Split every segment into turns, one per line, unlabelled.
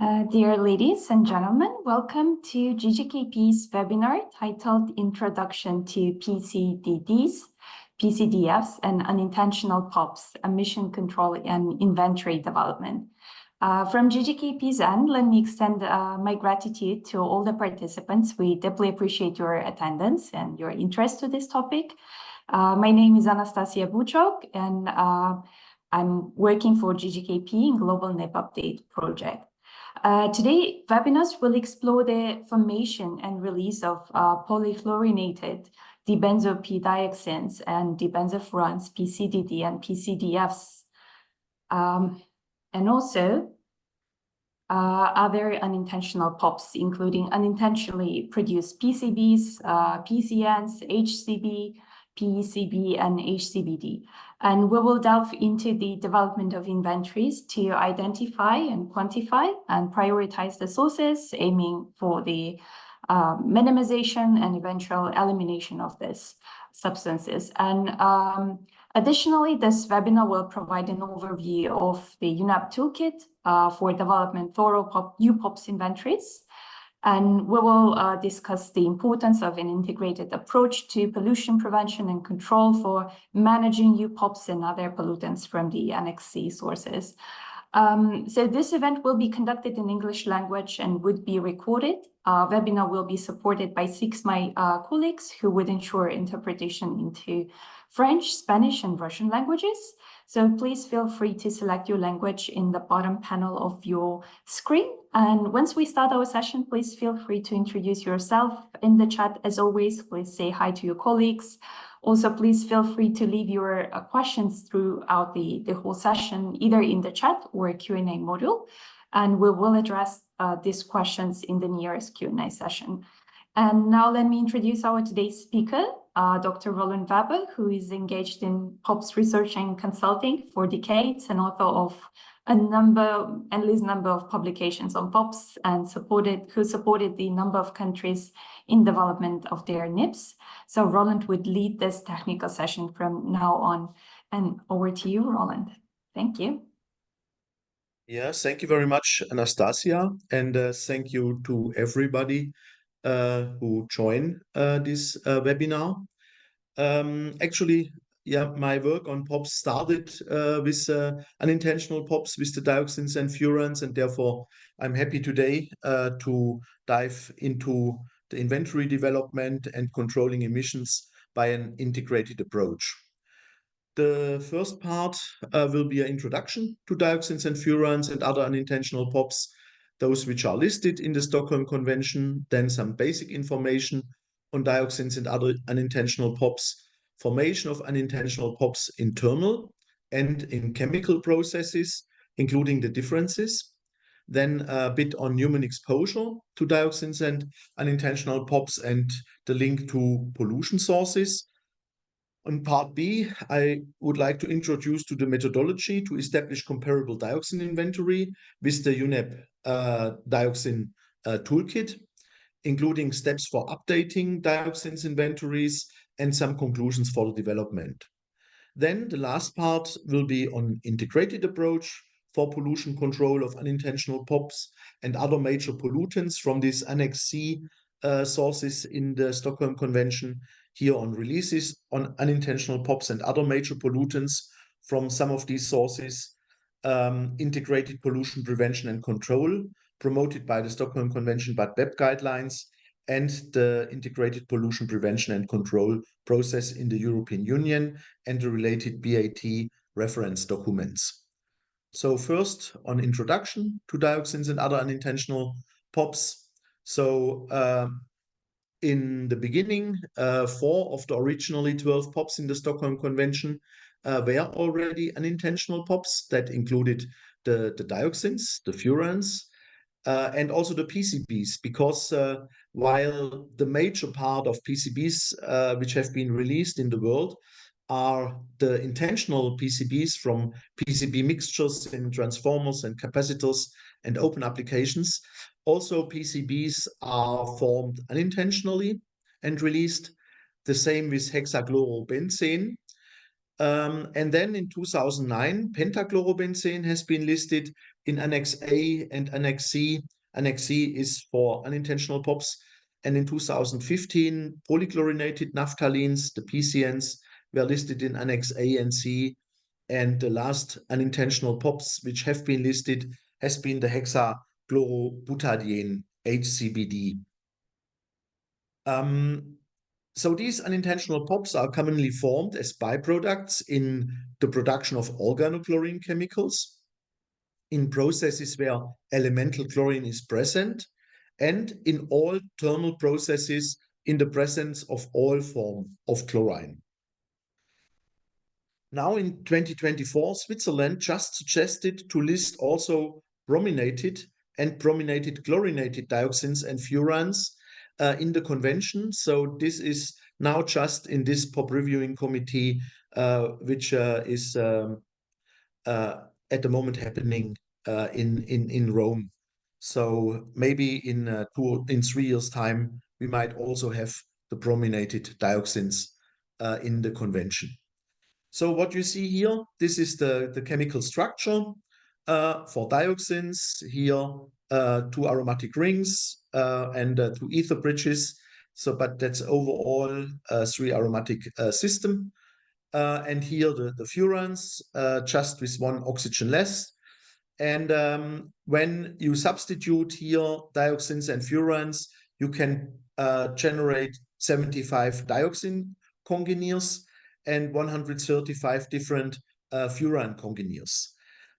Dear ladies and gentlemen, welcome to GGKP's webinar titled Introduction to PCDDs, PCDFs and Unintentional POPs, Emission Control and Inventory Development. From GGKP's end, let me extend my gratitude to all the participants. We deeply appreciate your attendance and your interest to this topic. My name is Anastasia Buchok, and I'm working for GGKP in Global UNEP Update project. Today, webinars will explore the formation and release of polychlorinated dibenzo-p-dioxins and dibenzofurans, PCDD and PCDFs, and also other unintentional POPs, including unintentionally produced PCBs, PCNs, HCB, PeCB, and HCBD. And we will delve into the development of inventories to identify and quantify and prioritize the sources, aiming for the minimization and eventual elimination of these substances. And additionally, this webinar will provide an overview of the UNEP Toolkit for development thorough UPOPs inventories. And we will discuss the importance of an integrated approach to pollution prevention and control for managing UPOPs and other pollutants from the Annex C sources. So this event will be conducted in English language and would be recorded. Webinar will be supported by 6 my colleagues who would ensure interpretation into French, Spanish, and Russian languages. So please feel free to select your language in the bottom panel of your screen. And once we start our session, please feel free to introduce yourself in the chat. As always, please say hi to your colleagues. Also, please feel free to leave your questions throughout the whole session, either in the chat or Q&A module. And we will address these questions in the nearest Q&A session. And now let me introduce our today's speaker, Dr. Roland Weber, who is engaged in POPs research and consulting for decades and author of endless number of publications on POPs and who supported the number of countries in development of their NIPs. So Roland would lead this technical session from now on. And over to you, Roland. Thank you.
Yes, thank you very much, Anastasia. And thank you to everybody who joined this webinar. Actually, yeah, my work on POPs started with unintentional POPs with the dioxins and furans, and therefore I'm happy today to dive into the inventory development and controlling emissions by an integrated approach. The first part will be an introduction to dioxins and furans and other unintentional POPs, those which are listed in the Stockholm Convention, then some basic information on dioxins and other unintentional POPs, formation of unintentional POPs internal and in chemical processes, including the differences. Then a bit on human exposure to dioxins and unintentional POPs and the link to pollution sources. On part B, I would like to introduce to the methodology to establish comparable dioxin inventory with the UNEP dioxin toolkit, including steps for updating dioxins inventories and some conclusions for the development. Then the last part will be on integrated approach for pollution control of unintentional POPs and other major pollutants from these Annex C sources in the Stockholm Convention, here on releases on unintentional POPs and other major pollutants from some of these sources, integrated pollution prevention and control promoted by the Stockholm Convention but web guidelines, and the integrated pollution prevention and control process in the European Union and the related BAT reference documents. So first on introduction to dioxins and other unintentional POPs. So in the beginning, 4 of the originally 12 POPs in the Stockholm Convention were already unintentional POPs that included the dioxins, the furans, and also the PCBs, because while the major part of PCBs which have been released in the world are the intentional PCBs from PCB mixtures in transformers and capacitors and open applications, also PCBs are formed unintentionally and released. The same with hexachlorobenzene. And then in 2009, pentachlorobenzene has been listed in Annex A and Annex C. Annex C is for unintentional POPs. And in 2015, polychlorinated naphthalines, the PCNs, were listed in Annex A and C. And the last unintentional POPs which have been listed has been the hexachlorobutadiene, HCBD. So these unintentional POPs are commonly formed as byproducts in the production of organochlorine chemicals, in processes where elemental chlorine is present, and in all thermal processes in the presence of all form of chlorine. Now in 2024, Switzerland just suggested to list also brominated and brominated chlorinated dioxins and furans in the convention. So this is now just in this POP reviewing committee, which is at the moment happening in Rome. So maybe in 3 years' time, we might also have the brominated dioxins in the convention. So what you see here, this is the chemical structure for dioxins. Here, 2 aromatic rings and 2 ether bridges. So, but that's overall a 3 aromatic system. And here the furans, just with 1 oxygen less. And when you substitute here dioxins and furans, you can generate 75 dioxin congeneers and 135 different furan congeneers.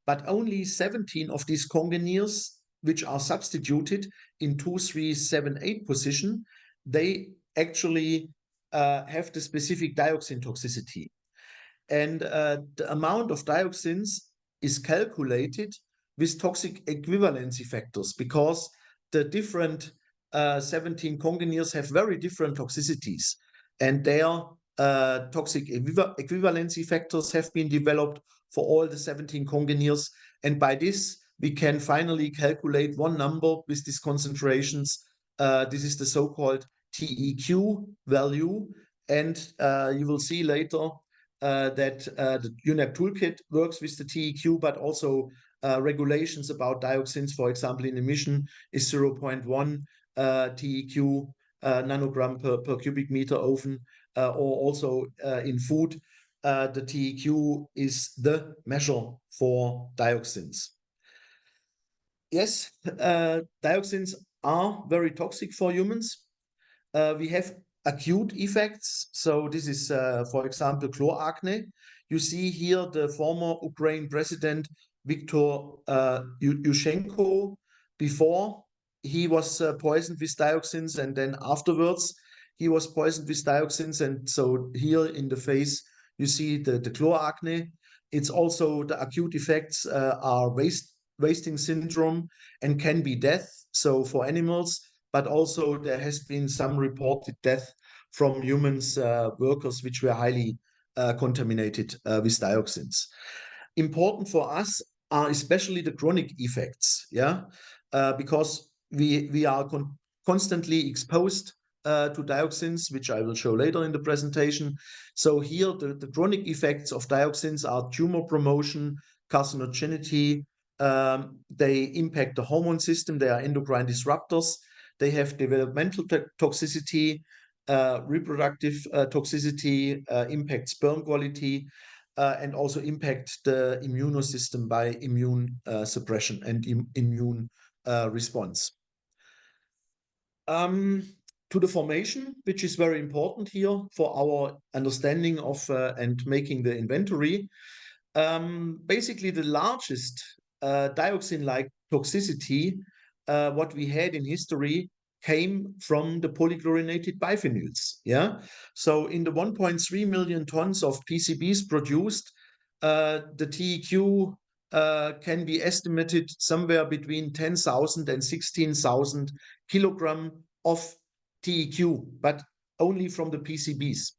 But only 17 of these congeneers, which are substituted in 2, 3, 7, 8 position, they actually have the specific dioxin toxicity. And the amount of dioxins is calculated with toxic equivalency factors, because the different 17 congeneers have very different toxicities, and their toxic equivalency factors have been developed for all the 17 congeneers. And by this, we can finally calculate one number with these concentrations. This is the so-called TEQ value. And you will see later that the UNEP Toolkit works with the TEQ, but also regulations about dioxins, for example, in emission is 0.1 TEQ nanogram per cubic meter oven, or also in food, the TEQ is the measure for dioxins. Yes, dioxins are very toxic for humans. We have acute effects. So this is, for example, chloracne. You see here the former Ukraine president, Viktor Yushchenko, before he was poisoned with dioxins, and then afterwards he was poisoned with dioxins. And so here in the face, you see the chloracne. It's also the acute effects are wasting syndrome and can be death. So for animals, but also there has been some reported death from humans, workers, which were highly contaminated with dioxins. Important for us are especially the chronic effects, because we are constantly exposed to dioxins, which I will show later in the presentation. So here the chronic effects of dioxins are tumor promotion, carcinogenity. They impact the hormone system. They are endocrine disruptors. They have developmental toxicity, reproductive toxicity, impact sperm quality, and also impact the immune system by immune suppression and immune response. To the formation, which is very important here for our understanding of and making the inventory. Basically, the largest dioxin-like toxicity what we had in history came from the polychlorinated biphenyls. So in the 1.3 million tons of PCBs produced, the TEQ can be estimated somewhere between 10,000 and 16,000 kilogram of TEQ, but only from the PCBs.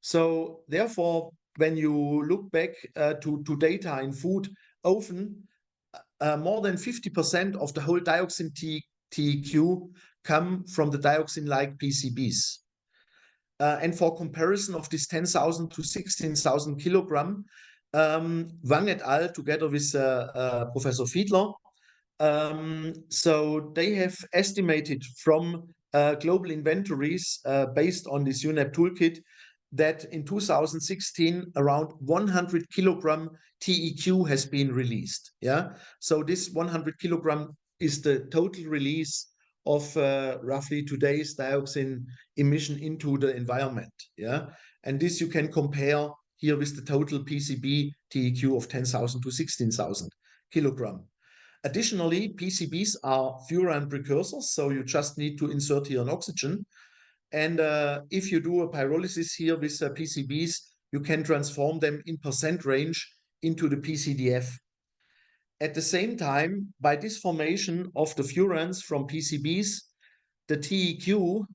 So therefore, when you look back to data in food, often more than 50% of the whole dioxin TEQ come from the dioxin-like PCBs. And for comparison of this 10,000 to 16,000 kilogram, Wang et al. Together with Professor Fiedler, so they have estimated from global inventories based on this UNEP toolkit that in 2016 around 100 kilogram TEQ has been released. Yeah, so this 100 kilogram is the total release of roughly today's dioxin emission into the environment. Yeah, and this you can compare here with the total PCB TEQ of 10,000 to 16,000 kilogram. Additionally, PCBs are furan precursors, so you just need to insert here an oxygen. And if you do a pyrolysis here with PCBs, you can transform them in percent range into the PCDF. At the same time, by this formation of the furans from PCBs, the TEQ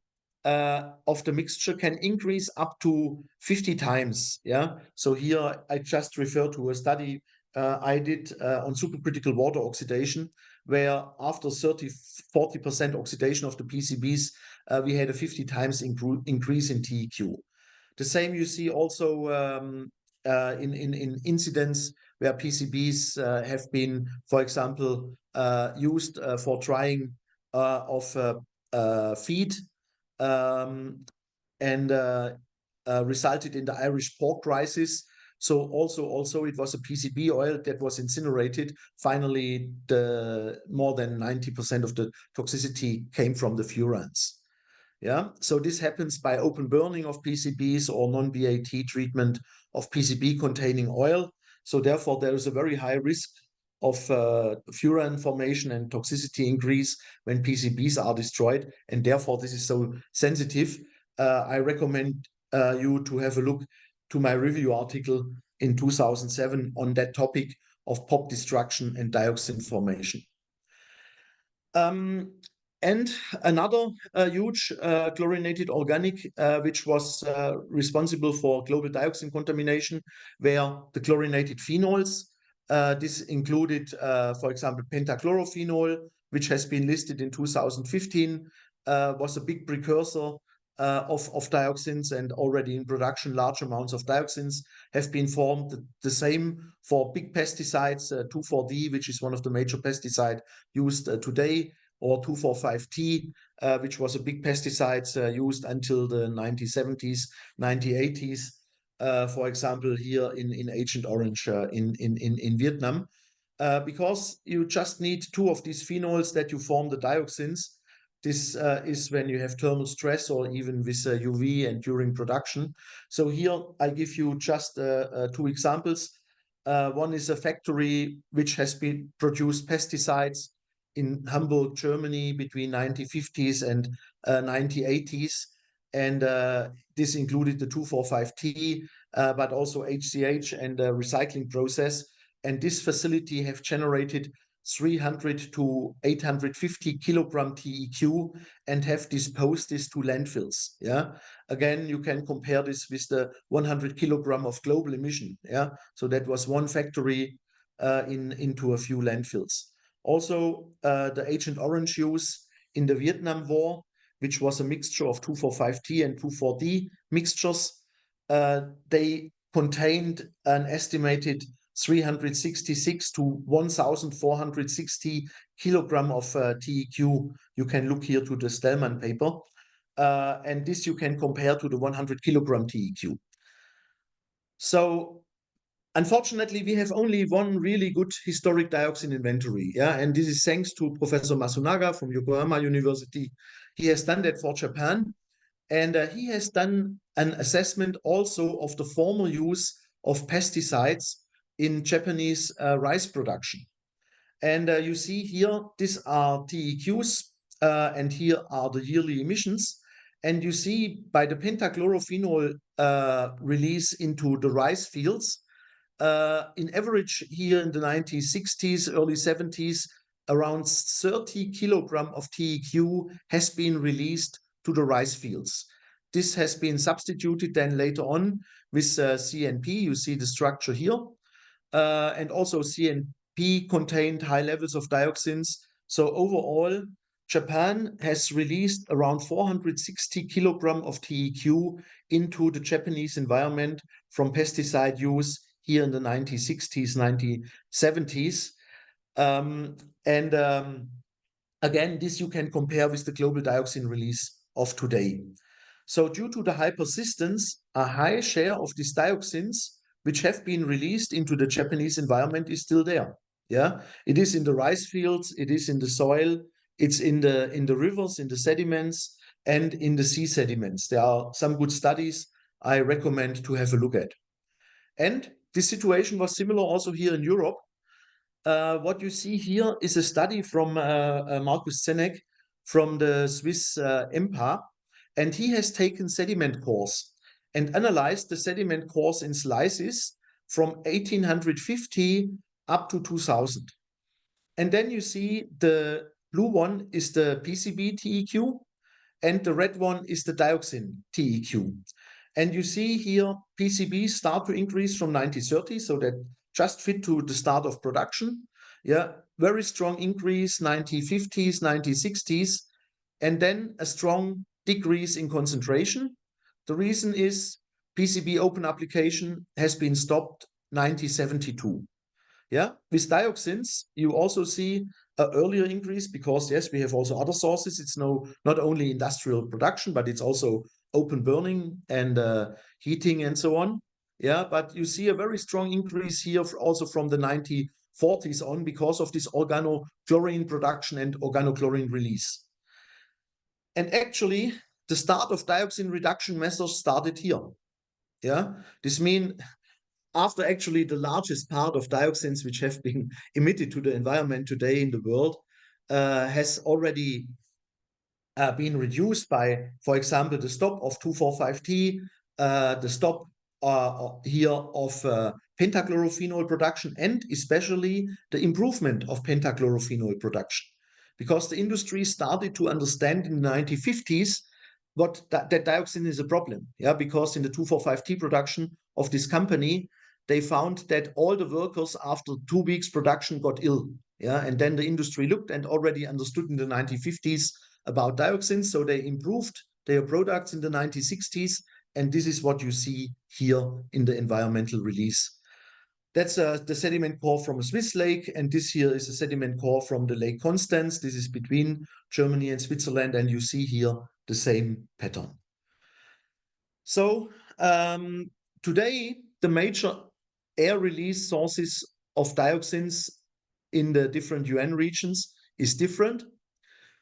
of the mixture can increase up to 50 times. Yeah. So here I just refer to a study I did on supercritical water oxidation, where after 40% oxidation of the PCBs, we had a 50 times increase in TEQ. The same you see also in incidents where PCBs have been, for example, used for drying of feed and resulted in the Irish pork crisis. So also it was a PCB oil that was incinerated. Finally, the more than 90% of the toxicity came from the furans. Yeah, so this happens by open burning of PCBs or non-BAT treatment of PCB containing oil. So therefore, there is a very high risk of furan formation and toxicity increase when PCBs are destroyed. And therefore, this is so sensitive. I recommend you to have a look to my review article in 2007 on that topic of POP destruction and dioxin formation. And another huge chlorinated organic, which was responsible for global dioxin contamination, were the chlorinated phenols. This included, for example, pentachlorophenol, which has been listed in 2015, was a big precursor of dioxins, and already in production, large amounts of dioxins have been formed. The same for big pesticides, 2,4-D, which is one of the major pesticides used today, or 2,4,5-T, which was a big pesticide used until the 1970s, 1980s, for example, here in Agent Orange in Vietnam, because you just need 2 of these phenols that you form the dioxins. This is when you have thermal stress or even with UV and during production. So here I give you just 2 examples. One is a factory which has been produced pesticides in Hamburg, Germany between 1950s and 1980s. And this included the 2,4,5-T, but also HCH and the recycling process. And this facility have generated 300 to 850 kilogram TEQ and have disposed this to landfills. Yeah, again, you can compare this with the 100 kilogram of global emission. Yeah, so that was one factory into a few landfills. Also, the Agent Orange use in the Vietnam War, which was a mixture of 2,4,5-T and 2,4-D mixtures, they contained an estimated 366 to 1,460 kilogram of TEQ. You can look here to the Stellman paper, and this you can compare to the 100 kilogram TEQ. So unfortunately, we have only one really good historic dioxin inventory. Yeah, and this is thanks to Professor Masunaga from Yokohama University. He has done that for Japan, and he has done an assessment also of the former use of pesticides in Japanese rice production. And you see here, these are TEQs, and here are the yearly emissions. And you see by the pentachlorophenol release into the rice fields, in average here in the 1960s, early 70s, around 30 kilogram of TEQ has been released to the rice fields. This has been substituted then later on with CNP. You see the structure here. And also CNP contained high levels of dioxins. So overall, Japan has released around 460 kilogram of TEQ into the Japanese environment from pesticide use here in the 1960s, 1970s. Again, this you can compare with the global dioxin release of today. So due to the high persistence, a high share of these dioxins which have been released into the Japanese environment is still there. Yeah, it is in the rice fields, it is in the soil, it's in the rivers, in the sediments, and in the sea sediments. There are some good studies I recommend to have a look at. And this situation was similar also here in Europe. What you see here is a study from Markus Zenek from the Swiss EMPA, and he has taken sediment cores and analyzed the sediment cores in slices from 1850 up to 2000. And then you see the blue one is the PCB TEQ, and the red one is the dioxin TEQ. And you see here PCBs start to increase from 1930, so that just fit to the start of production. Yeah, very strong increase, 1950s, 1960s, and then a strong decrease in concentration. The reason is PCB open application has been stopped 1972. Yeah, with dioxins, you also see an earlier increase because, yes, we have also other sources. It's not only industrial production, but it's also open burning and heating and so on. Yeah, but you see a very strong increase here also from the 1940s on because of this organochlorine production and organochlorine release. And actually, the start of dioxin reduction measures started here. Yeah, this means after actually the largest part of dioxins which have been emitted to the environment today in the world has already been reduced by, for example, the stop of 2,4,5-T, the stop here of pentachlorophenol production, and especially the improvement of pentachlorophenol production. Because the industry started to understand in the 1950s that dioxin is a problem. Yeah, because in the 2,4,5-T production of this company, they found that all the workers after 2 weeks production got ill. Yeah, and then the industry looked and already understood in the 1950s about dioxins, so they improved their products in the 1960s, and this is what you see here in the environmental release. That's the sediment core from a Swiss lake, and this here is a sediment core from the Lake Constance. This is between Germany and Switzerland, and you see here the same pattern. So today, the major air release sources of dioxins in the different UN regions is different.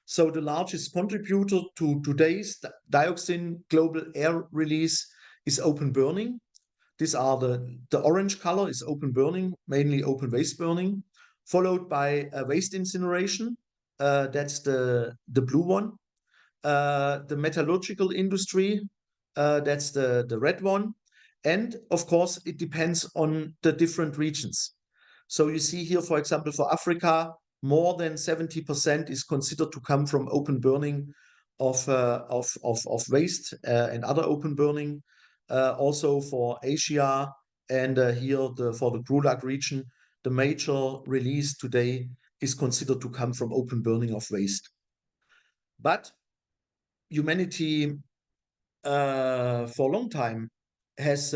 So the largest contributor to today's dioxin global air release is open burning. These are the orange color is open burning, mainly open waste burning, followed by waste incineration. That's the blue one. The metallurgical industry, that's the red one. And of course, it depends on the different regions. So you see here, for example, for Africa, more than 70% is considered to come from open burning of waste and other open burning. Also for Asia and here for the Gulag region, the major release today is considered to come from open burning of waste. But humanity for a long time has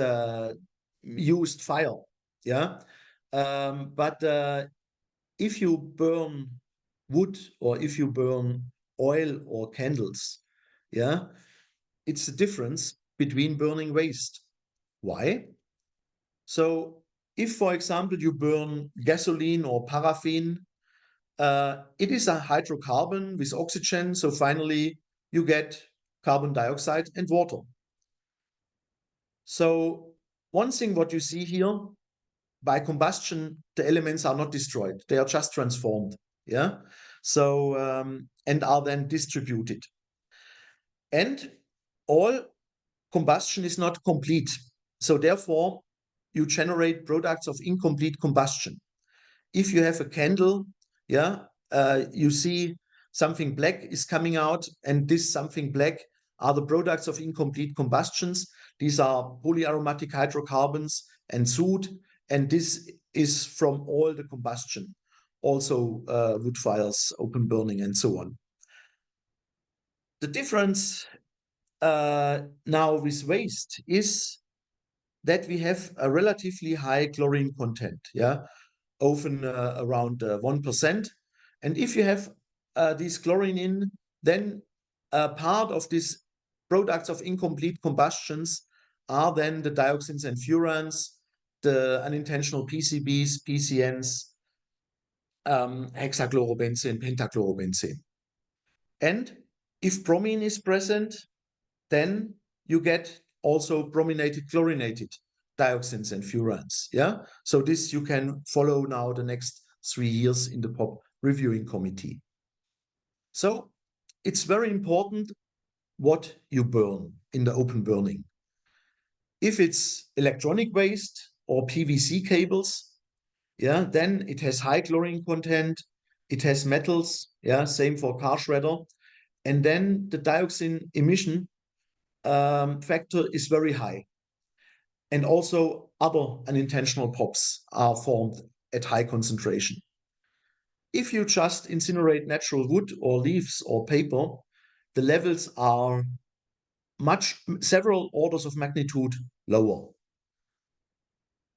used fire, yeah. But if you burn wood or if you burn oil or candles, yeah, it's the difference between burning waste. Why? So if, for example, you burn gasoline or paraffin, it is a hydrocarbon with oxygen. So finally, you get carbon dioxide and water. So one thing what you see here, by combustion, the elements are not destroyed. They are just transformed. Yeah. So, and are then distributed. And all combustion is not complete. So therefore, you generate products of incomplete combustion. If you have a candle, yeah, you see something black is coming out, and this something black are the products of incomplete combustions. These are polyaromatic hydrocarbons and soot, and this is from all the combustion, also wood fires, open burning, and so on. The difference now with waste is that we have a relatively high chlorine content, yeah, often around 1%. And if you have this chlorine in, then part of these products of incomplete combustions are then the dioxins and furans, the unintentional PCBs, PCNs, hexachlorobenzene, pentachlorobenzene. And if bromine is present, then you get also brominated chlorinated dioxins and furans. Yeah. So this you can follow now the next 3 years in the POP reviewing committee. So it's very important what you burn in the open burning. If it's electronic waste or PVC cables, yeah, then it has high chlorine content, it has metals, yeah, same for car shredder. And then the dioxin emission factor is very high. And also other unintentional POPs are formed at high concentration. If you just incinerate natural wood or leaves or paper, the levels are several orders of magnitude lower.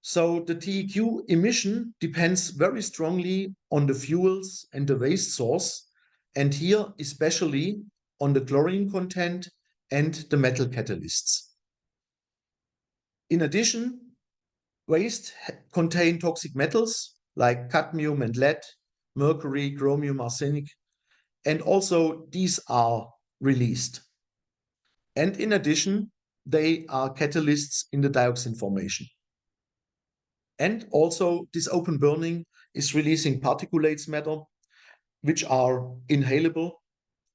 So the TEQ emission depends very strongly on the fuels and the waste source, and here especially on the chlorine content and the metal catalysts. In addition, waste contain toxic metals like cadmium and lead, mercury, chromium, arsenic, and also these are released. And in addition, they are catalysts in the dioxin formation. And also this open burning is releasing particulates matter, which are inhalable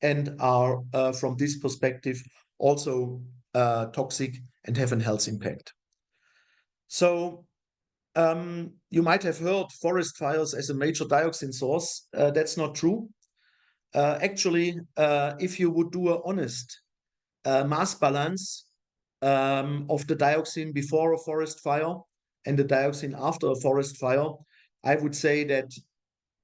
and are from this perspective also toxic and have a health impact. So you might have heard forest fires as a major dioxin source. That's not true. Actually, if you would do an honest mass balance of the dioxin before a forest fire and the dioxin after a forest fire, I would say that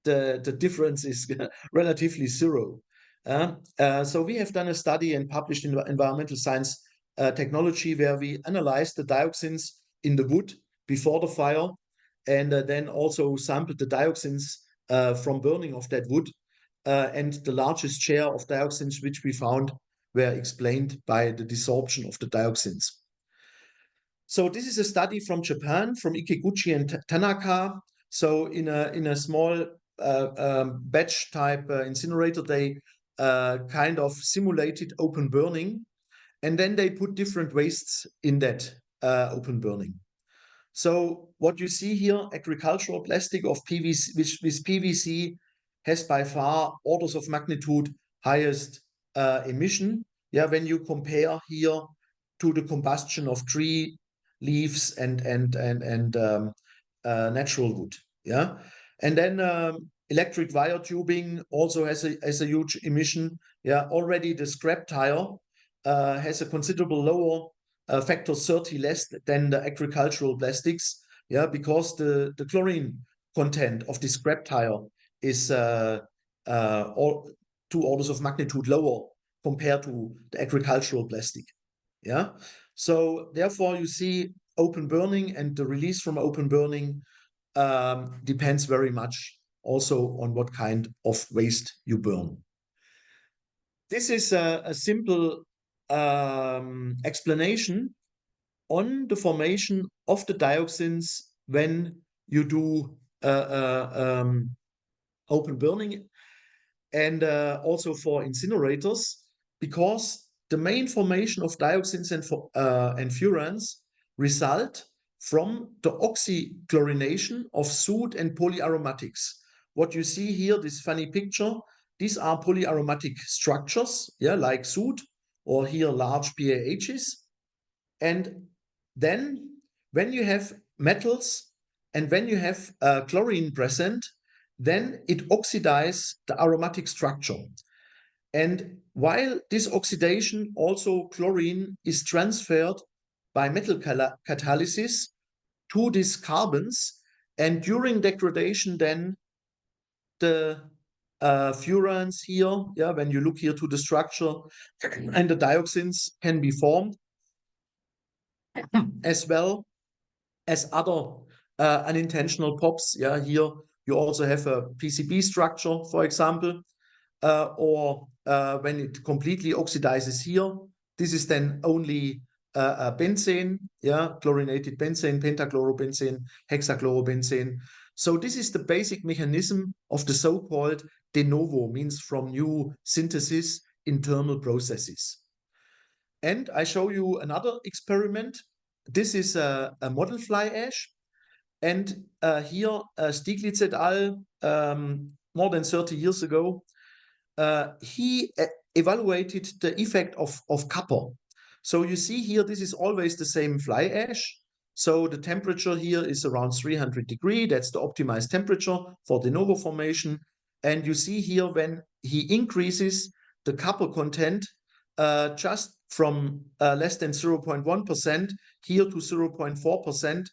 the difference is relatively zero. So we have done a study and published in Environmental Science Technology where we analyzed the dioxins in the wood before the fire and then also sampled the dioxins from burning of that wood. And the largest share of dioxins which we found were explained by the desorption of the dioxins. So this is a study from Japan, from Ikiguchi and Tanaka. So in a small batch type incinerator, they kind of simulated open burning, and then they put different wastes in that open burning. So what you see here, agricultural plastic of PVC, which with PVC has by far orders of magnitude highest emission. Yeah, when you compare here to the combustion of tree leaves and natural wood. Yeah, and then electric wire tubing also has a huge emission. Yeah, already the scrap tire has a considerable lower factor 30 less than the agricultural plastics. Yeah, because the chlorine content of the scrap tire is all 2 orders of magnitude lower compared to the agricultural plastic. Yeah, so therefore you see open burning and the release from open burning depends very much also on what kind of waste you burn. This is a simple explanation on the formation of the dioxins when you do open burning and also for incinerators, because the main formation of dioxins and furans result from the oxychlorination of soot and polyaromatics. What you see here, this funny picture, these are polyaromatic structures, yeah, like soot or here large PAHs. And then when you have metals and when you have chlorine present, then it oxidizes the aromatic structure. And while this oxidation, also chlorine is transferred by metal catalysis to these carbons, and during degradation then the furans here, yeah, when you look here to the structure, and the dioxins can be formed, as well as other unintentional POPs. Yeah, here you also have a PCB structure, for example, or when it completely oxidizes here, this is then only benzene, yeah, chlorinated benzene, pentachlorobenzene, hexachlorobenzene. So this is the basic mechanism of the so-called de novo, means from new synthesis internal processes. And I show you another experiment. This is a model fly ash. And here, Stieglitz et al., more than 30 years ago, he evaluated the effect of copper. So you see here, this is always the same fly ash. So the temperature here is around 300 degrees. That's the optimized temperature for de novo formation. And you see here, when he increases the copper content just from less than 0.1% here to 0.4%,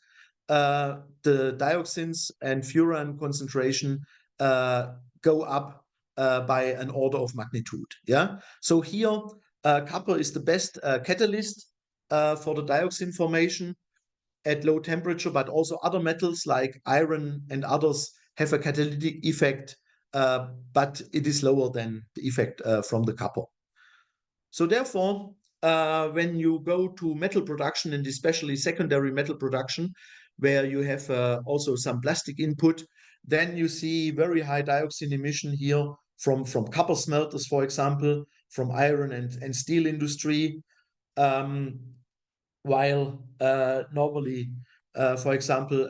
the dioxins and furan concentration go up by an order of magnitude. Yeah. So here, copper is the best catalyst for the dioxin formation at low temperature, but also other metals like iron and others have a catalytic effect, but it is lower than the effect from the copper. So therefore, when you go to metal production, and especially secondary metal production, where you have also some plastic input, then you see very high dioxin emission here from copper smelters, for example, from iron and steel industry, while normally, for example,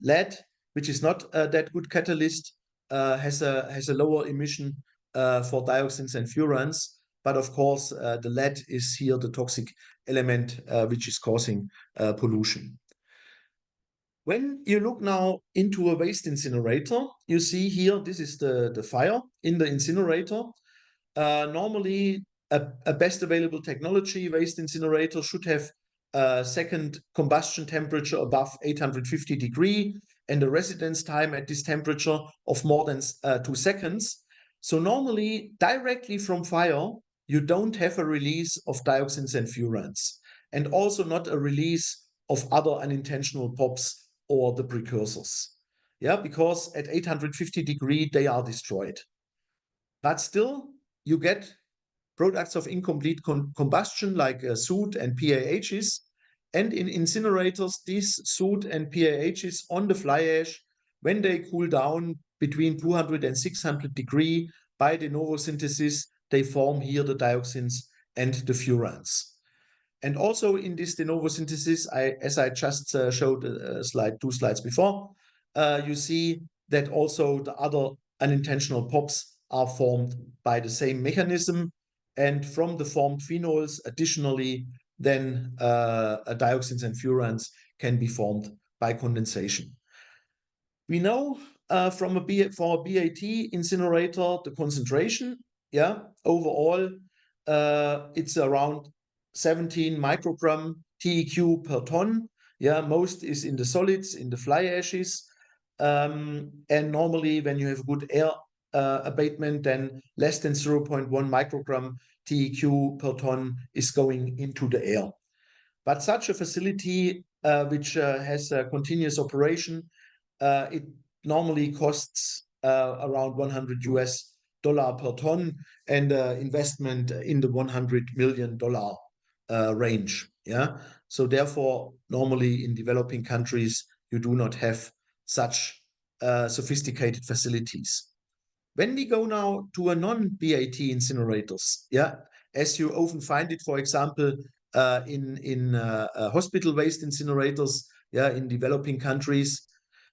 lead, which is not that good catalyst, has a lower emission for dioxins and furans. But of course, the lead is here the toxic element which is causing pollution. When you look now into a waste incinerator, you see here, this is the fire in the incinerator. Normally, a best available technology waste incinerator should have a second combustion temperature above 850 degrees and a residence time at this temperature of more than 2 seconds. So normally, directly from fire, you don't have a release of dioxins and furans, and also not a release of other unintentional POPs or the precursors. Yeah, because at 850 degrees, they are destroyed. But still, you get products of incomplete combustion like soot and PAHs. And in incinerators, these soot and PAHs on the fly ash, when they cool down between 200 and 600 degrees by de novo synthesis, they form here the dioxins and the furans. And also in this de novo synthesis, as I just showed 2 slides before, you see that also the other unintentional POPs are formed by the same mechanism. And from the formed phenols, additionally, then dioxins and furans can be formed by condensation. We know for a BAT incinerator, the concentration, yeah, overall, it's around 17 microgram TEQ per ton. Yeah, most is in the solids, in the fly ashes. And normally, when you have good air abatement, then less than 0.1 microgram TEQ per ton is going into the air. But such a facility, which has a continuous operation, it normally costs around $100 per ton, and investment in the $100 million range. Yeah. So therefore, normally in developing countries, you do not have such sophisticated facilities. When we go now to a non-BAT incinerators, yeah, as you often find it, for example, in hospital waste incinerators, yeah, in developing countries,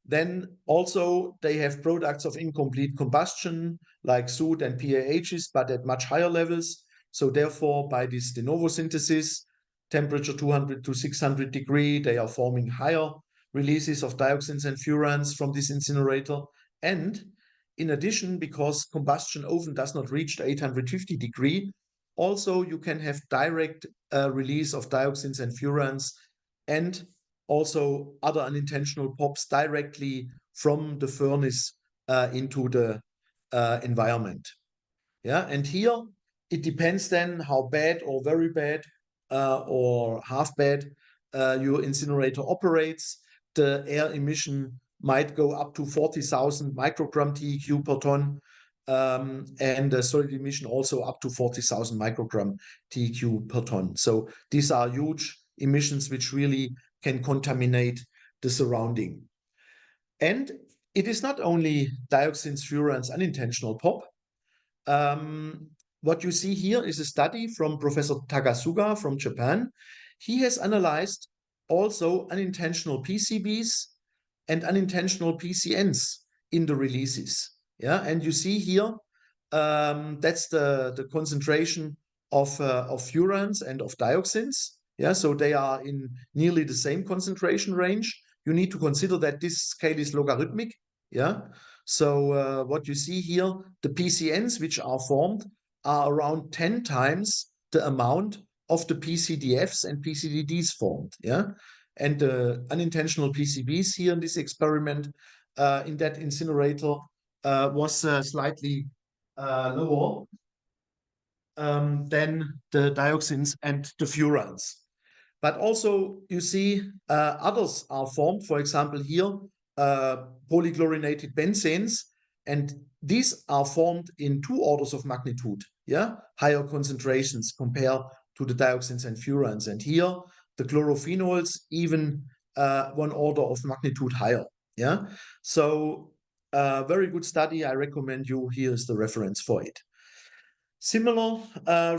then also they have products of incomplete combustion like soot and PAHs, but at much higher levels. So therefore, by this de novo synthesis, temperature 200 to 600 degrees, they are forming higher releases of dioxins and furans from this incinerator. And in addition, because combustion often does not reach the 850 degree, also you can have direct release of dioxins and furans, and also other unintentional POPs directly from the furnace into the environment. Yeah, and here it depends then how bad or very bad or half bad your incinerator operates. The air emission might go up to 40,000 microgram TEQ per ton, and the solid emission also up to 40,000 microgram TEQ per ton. So these are huge emissions which really can contaminate the surrounding. And it is not only dioxins, furans, unintentional POP. What you see here is a study from Professor Takasuga from Japan. He has analyzed also unintentional PCBs and unintentional PCNs in the releases. Yeah, and you see here that's the concentration of furans and of dioxins. Yeah, so they are in nearly the same concentration range. You need to consider that this scale is logarithmic. Yeah, so what you see here, the PCNs which are formed are around 10 times the amount of the PCDFs and PCDDs formed. Yeah, and the unintentional PCBs here in this experiment in that incinerator was slightly lower than the dioxins and the furans. But also you see others are formed, for example here, polychlorinated benzenes, and these are formed in 2 orders of magnitude, yeah, higher concentrations compared to the dioxins and furans. And here the chlorophenols even 1 order of magnitude higher, yeah. So very good study. I recommend you. Here is the reference for it. Similar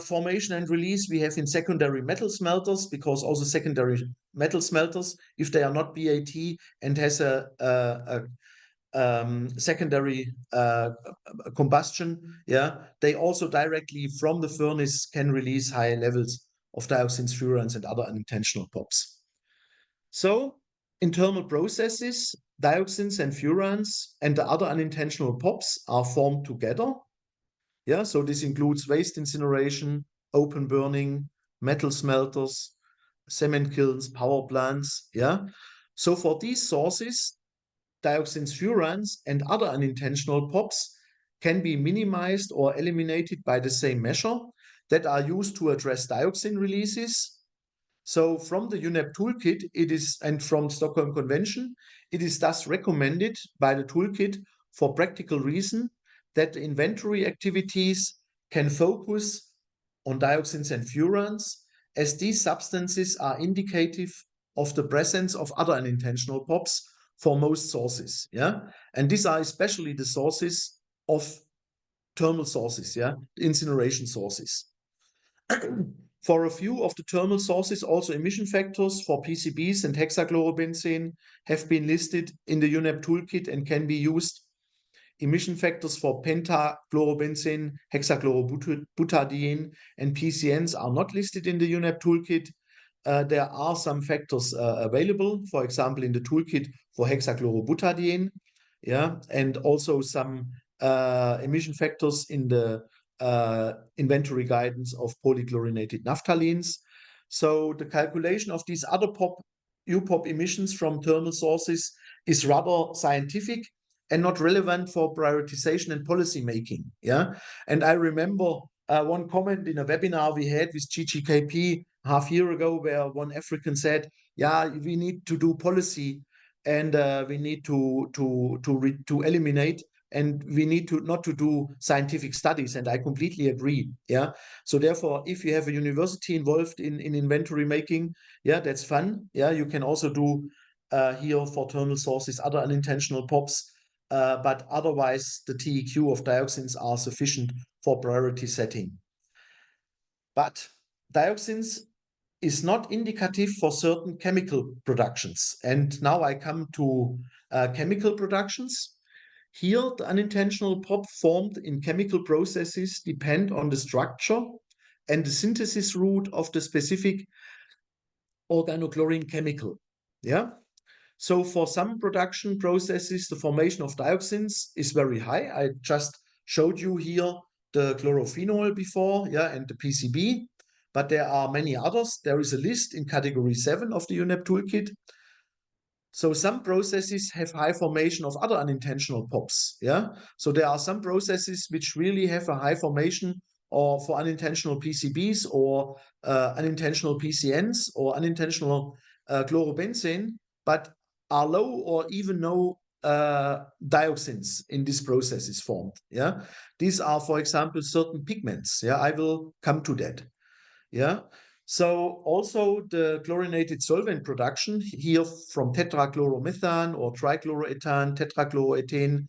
formation and release we have in secondary metal smelters, because also secondary metal smelters, if they are not BAT and has a secondary combustion, yeah, they also directly from the furnace can release high levels of dioxins, furans, and other unintentional POPs. So in thermal processes, dioxins and furans and the other unintentional POPs are formed together. Yeah, so this includes waste incineration, open burning, metal smelters, cement kilns, power plants. Yeah, so for these sources, dioxins, furans, and other unintentional POPs can be minimized or eliminated by the same measure that are used to address dioxin releases. So from the UNEP Toolkit, it is, and from Stockholm Convention, it is thus recommended by the toolkit for practical reason that the inventory activities can focus on dioxins and furans, as these substances are indicative of the presence of other unintentional POPs for most sources. Yeah, and these are especially the sources of thermal sources, yeah, incineration sources. For a few of the thermal sources, also emission factors for PCBs and hexachlorobenzene have been listed in the UNEP Toolkit and can be used. Emission factors for pentachlorobenzene, hexachlorobutadiene, and PCNs are not listed in the UNEP Toolkit. There are some factors available, for example, in the toolkit for hexachlorobutadiene, yeah, and also some emission factors in the inventory guidance of polychlorinated naphthalines. So the calculation of these other UPOP emissions from thermal sources is rather scientific and not relevant for prioritization and policy making. Yeah, and I remember one comment in a webinar we had with GGKP half year ago, where one African said, "Yeah, we need to do policy, and we need to eliminate, and we need to not to do scientific studies." And I completely agree. Yeah, so therefore, if you have a university involved in inventory making, yeah, that's fun. Yeah, you can also do here for thermal sources other unintentional POPs. But otherwise, the TEQ of dioxins are sufficient for priority setting. But dioxins is not indicative for certain chemical productions. And now I come to chemical productions. Here, the unintentional POP formed in chemical processes depend on the structure and the synthesis route of the specific organochlorine chemical. Yeah. So for some production processes, the formation of dioxins is very high. I just showed you here the chlorophenol before, yeah, and the PCB, but there are many others. There is a list in category 7 of the UNEP Toolkit. So some processes have high formation of other unintentional POPs. Yeah. So there are some processes which really have a high formation or for unintentional PCBs or unintentional PCNs or unintentional chlorobenzene, but are low or even no dioxins in these processes formed. Yeah. These are, for example, certain pigments. Yeah. I will come to that. Yeah. So also the chlorinated solvent production here from tetrachloromethane or trichloroethane, tetrachloroethane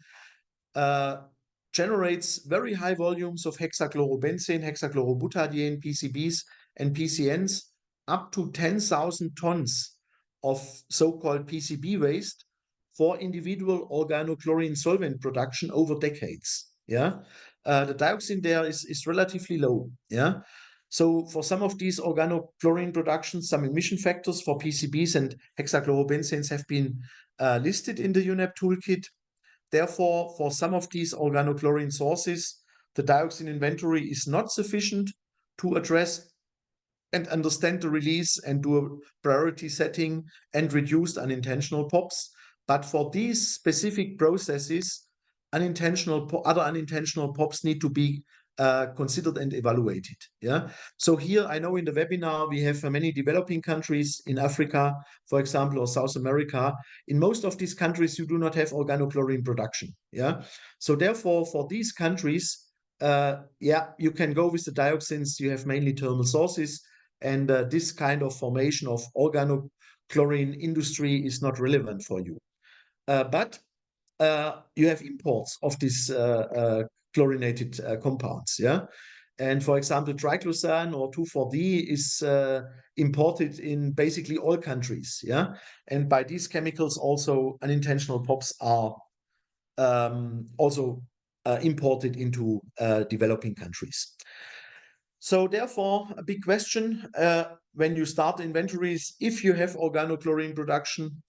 generates very high volumes of hexachlorobenzene, hexachlorobutadiene, PCBs and PCNs, up to 10,000 tons of so-called PCB waste for individual organochlorine solvent production over decades. Yeah, the dioxin there is relatively low. Yeah. So for some of these organochlorine productions, some emission factors for PCBs and hexachlorobenzenes have been listed in the UNEP toolkit. Therefore, for some of these organochlorine sources, the dioxin inventory is not sufficient to address and understand the release and do a priority setting and reduced unintentional POPs. But for these specific processes, other unintentional POPs need to be considered and evaluated. Yeah. So here I know in the webinar we have many developing countries in Africa, for example, or South America. In most of these countries, you do not have organochlorine production. Yeah. So therefore, for these countries, you can go with the dioxins. You have mainly thermal sources, and this kind of formation of organochlorine industry is not relevant for you. But you have imports of these chlorinated compounds, yeah? And for example, triclosan or 2,4-D is imported in basically all countries, yeah? And by these chemicals also unintentional POPs are also imported into developing countries. So therefore, a big question when you start inventories, if you have organochlorine production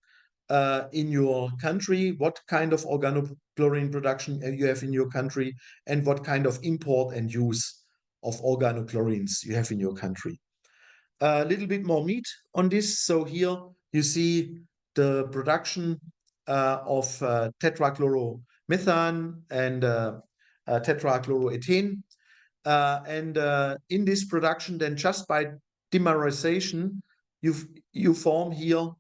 in your country, what kind of organochlorine production you have in your country, and what kind of import and use of organochlorines you have in your country. A little bit more meat on this. So here you see the production of tetrachloromethane and tetrachloroethane. And in this production, then just by dimerization, you form here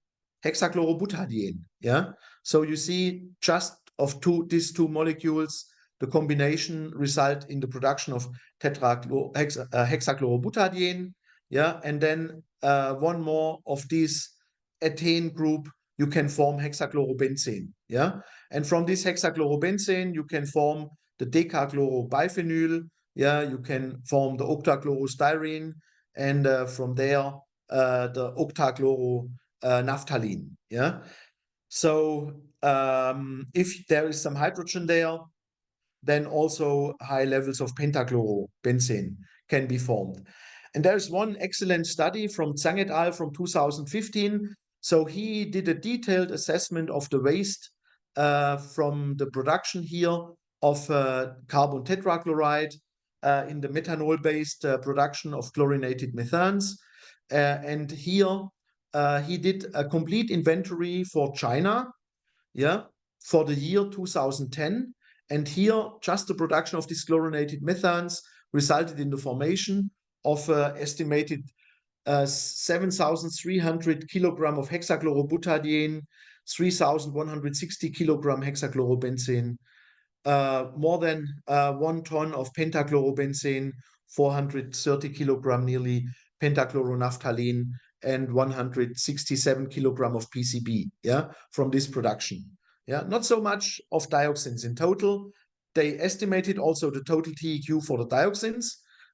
hexachlorobutadiene. Yeah. So you see just of these two molecules, the combination result in the production of hexachlorobutadiene. Yeah. And then one more of these ethane group, you can form hexachlorobenzene. Yeah. And from this hexachlorobenzene, you can form the decachlorobiphenyl. Yeah, you can form the octachlorostyrene, and from there the octachloro-naphthalene. Yeah. So if there is some hydrogen there, then also high levels of pentachlorobenzene can be formed. And there is one excellent study from Zhang et al. From 2015. So he did a detailed assessment of the waste from the production here of carbon tetrachloride in the methanol-based production of chlorinated methanes. And here he did a complete inventory for China, yeah, for the year 2010. And here, just the production of these chlorinated methanes resulted in the formation of estimated 7,300 kilogram of hexachlorobutadiene, 3,160 kilogram hexachlorobenzene, more than 1 ton of pentachlorobenzene, 430 kilogram nearly pentachloronaphthalene, and 167 kilogram of PCB, yeah, from this production. Yeah, not so much of dioxins in total. They estimated also the total TEQ for the dioxins,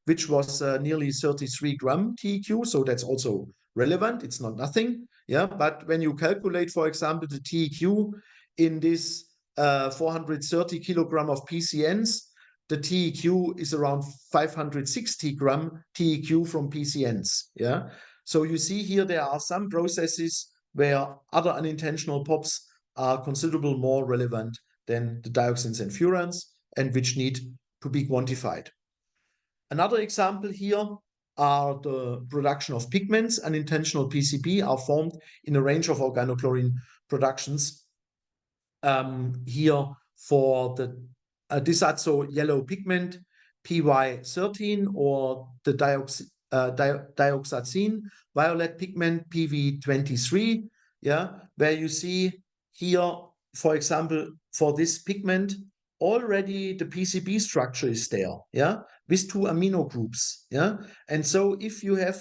which was nearly 33 gram TEQ, so that's also relevant. It's not nothing. Yeah, but when you calculate, for example, the TEQ in this 430 kilogram of PCNs, the TEQ is around 560 gram TEQ from PCNs. Yeah. So you see here there are some processes where other unintentional POPs are considerably more relevant than the dioxins and furans, and which need to be quantified. Another example here are the production of pigments. Unintentional PCB are formed in a range of organochlorine productions. Here for the diazo yellow pigment PY13 or the dioxazine violet pigment PV23, yeah, where you see here, for example, for this pigment, already the PCB structure is there, yeah, with 2 amino groups, yeah. And so if you have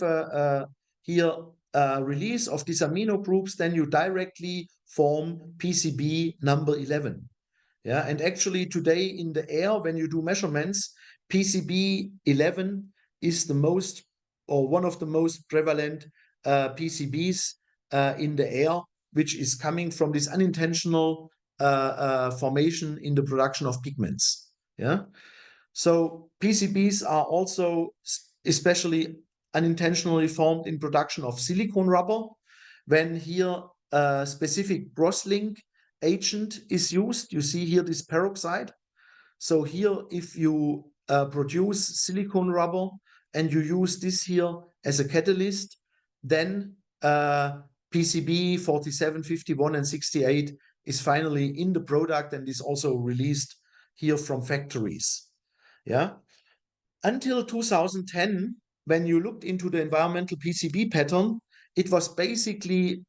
here a release of these amino groups, then you directly form PCB number 11. Yeah, and actually today in the air, when you do measurements, PCB 11 is the most, or one of the most prevalent PCBs in the air, which is coming from this unintentional formation in the production of pigments. Yeah, so PCBs are also especially unintentionally formed in production of silicone rubber, when here a specific cross-link agent is used. You see here this peroxide. So here, if you produce silicone rubber and you use this here as a catalyst, then PCB 47, 51, and 68 is finally in the product and is also released here from factories. Yeah. Until 2010, when you looked into the environmental PCB pattern, it was basically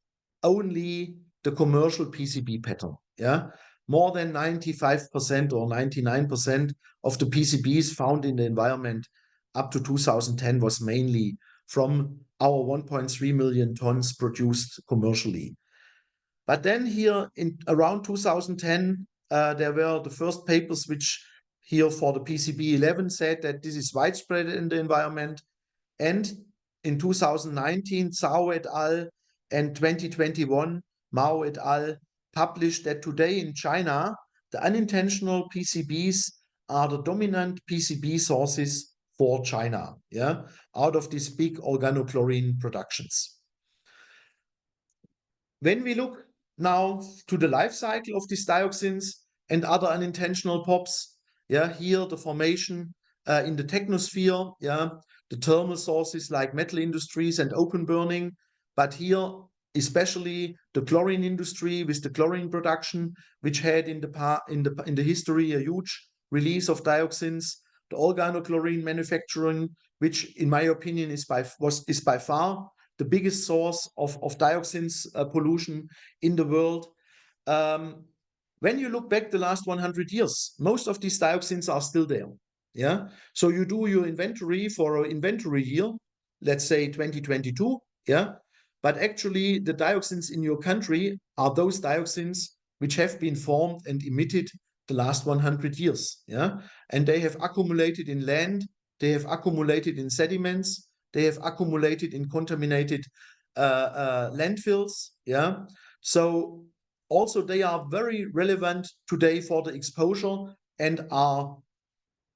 only the commercial PCB pattern. Yeah, more than 95% or 99% of the PCBs found in the environment up to 2010 was mainly from our 1.3 million tons produced commercially. But then here in around 2010, there were the first papers which here for the PCB 11 said that this is widespread in the environment. And in 2019, Zhao et al. And 2021, Mao et al. Published that today in China, the unintentional PCBs are the dominant PCB sources for China, yeah, out of these big organochlorine productions. When we look now to the life cycle of these dioxins and other unintentional POPs, yeah, here the formation in the technosphere, yeah, the thermal sources like metal industries and open burning, but here especially the chlorine industry with the chlorine production, which had in the history a huge release of dioxins, the organochlorine manufacturing, which in my opinion is by far the biggest source of dioxins pollution in the world. When you look back the last 100 years, most of these dioxins are still there. Yeah, so you do your inventory for an inventory year, let's say 2022. Yeah, but actually the dioxins in your country are those dioxins which have been formed and emitted the last 100 years. Yeah, and they have accumulated in land, they have accumulated in sediments, they have accumulated in contaminated landfills. Yeah, so also they are very relevant today for the exposure and are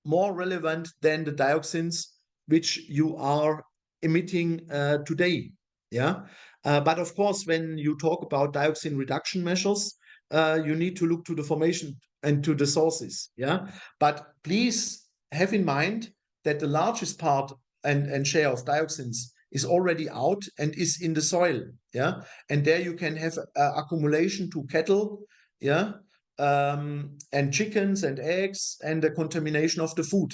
more relevant than the dioxins which you are emitting today. Yeah, but of course, when you talk about dioxin reduction measures, you need to look to the formation and to the sources. Yeah, but please have in mind that the largest part and share of dioxins is already out and is in the soil. Yeah, and there you can have accumulation to cattle. Yeah, and chickens and eggs and the contamination of the food.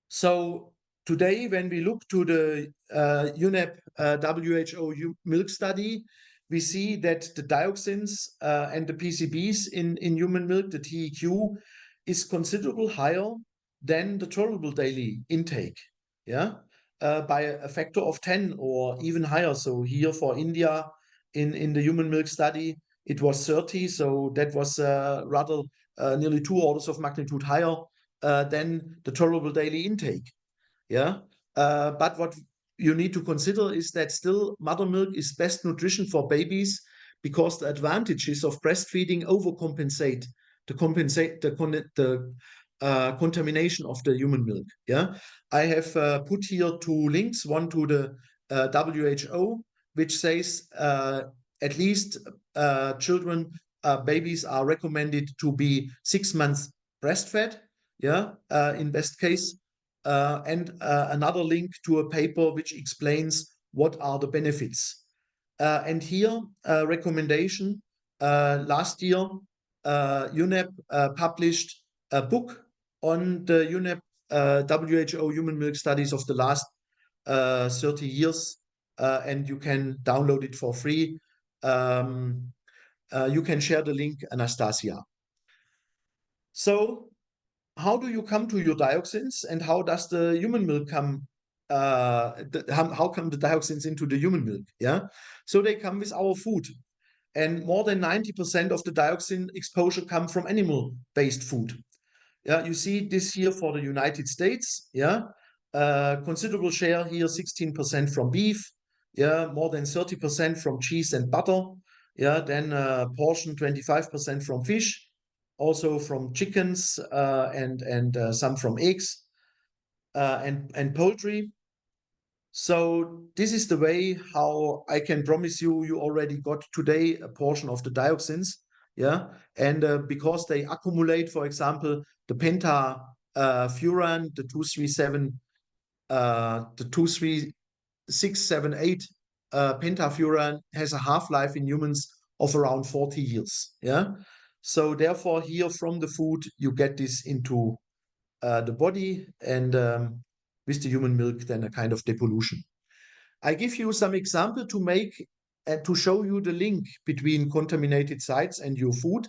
So today, when we look to the UNEP WHO milk study, we see that the dioxins and the PCBs in human milk, the TEQ, is considerably higher than the tolerable daily intake. Yeah, by a factor of 10 or even higher. So here for India, in the human milk study, it was 30. So that was rather nearly 2 orders of magnitude higher than the tolerable daily intake. Yeah, but what you need to consider is that still mother milk is best nutrition for babies because the advantages of breastfeeding overcompensate the contamination of the human milk. Yeah, I have put here 2 links, one to the WHO, which says at least babies are recommended to be 6 months breastfed, yeah, in best case. and another link to a paper which explains what are the benefits. And here, a recommendation. Last year, UNEP published a book on the UNEP WHO human milk studies of the last 30 years, and you can download it for free. You can share the link, Anastasia. So how do you come to your dioxins, and how does the human milk come? How come the dioxins into the human milk? Yeah, so they come with our food, and more than 90% of the dioxin exposure come from animal-based food. Yeah, you see this here for the United States. Yeah, considerable share here, 16% from beef. Yeah, more than 30% from cheese and butter. Yeah, then portion 25% from fish, also from chickens, and some from eggs, and poultry. So this is the way how I can promise you, you already got today a portion of the dioxins. Yeah, and because they accumulate, for example, the pentafuran, the 237, the 23678 pentafuran has a half-life in humans of around 40 years. Yeah, so therefore here from the food you get this into the body, and with the human milk then a kind of depollution. I give you some example to make and to show you the link between contaminated sites and your food.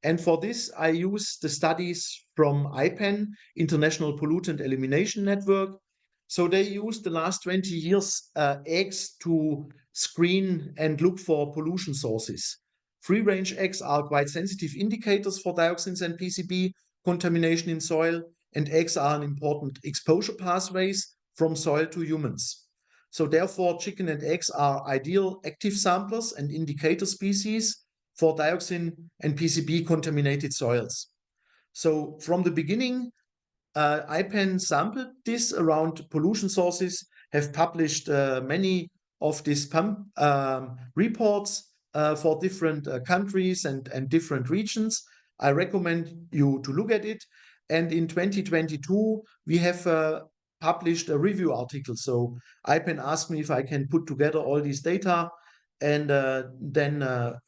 And for this, I use the studies from IPEN, International Pollutant Elimination Network. So they use the last 20 years eggs to screen and look for pollution sources. Free-range eggs are quite sensitive indicators for dioxins and PCB contamination in soil, and eggs are an important exposure pathways from soil to humans. So therefore, chicken and eggs are ideal active samplers and indicator species for dioxin and PCB contaminated soils. So from the beginning, IPEN sampled this around pollution sources, have published many of these reports for different countries and different regions. I recommend you to look at it. And in 2022, we have published a review article. So IPEN asked me if I can put together all these data, and then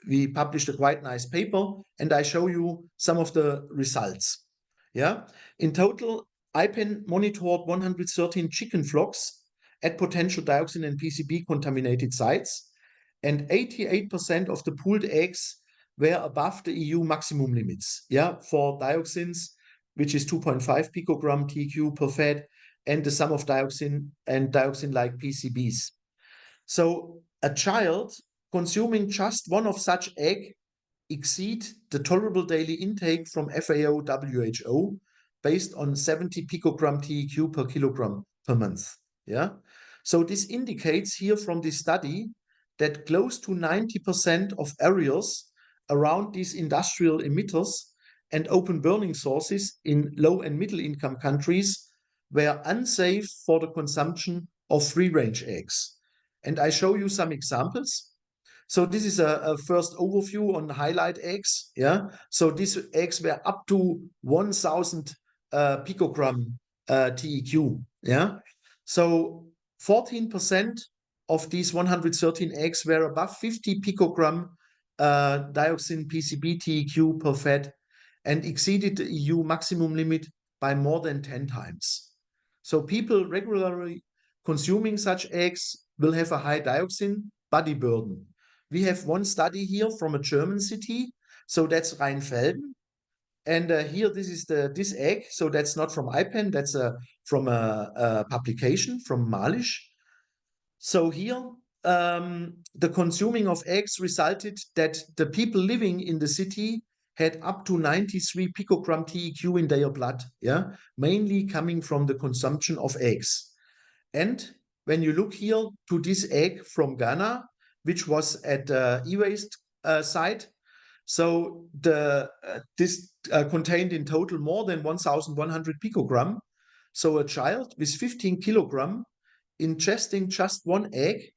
we published a quite nice paper, and I show you some of the results. Yeah, in total, IPEN monitored 113 chicken flocks at potential dioxin and PCB contaminated sites, and 88% of the pooled eggs were above the EU maximum limits. Yeah, for dioxins, which is 2.5 picogram TQ per fed, and the sum of dioxin and dioxin-like PCBs. So a child consuming just one of such egg exceed the tolerable daily intake from FAO WHO based on 70 picogram TEQ per kilogram per month. Yeah, so this indicates here from this study that close to 90% of areas around these industrial emitters and open burning sources in low and middle income countries were unsafe for the consumption of free-range eggs. And I show you some examples. So this is a first overview on highlight eggs. Yeah, so these eggs were up to 1,000 picogram TEQ. Yeah, so 14% of these 113 eggs were above 50 picogram dioxin PCB TEQ per fed and exceeded the EU maximum limit by more than 10 times. So people regularly consuming such eggs will have a high dioxin body burden. We have one study here from a German city, so that's Rheinfelden. And here, this is this egg, so that's not from IPEN, that's from a publication from Malisch. So here, the consuming of eggs resulted that the people living in the city had up to 93 picogram TEQ in their blood, yeah, mainly coming from the consumption of eggs. And when you look here to this egg from Ghana, which was at e-waste site, so this contained in total more than 1,100 picogram. So a child with 15 kilogram ingesting just one egg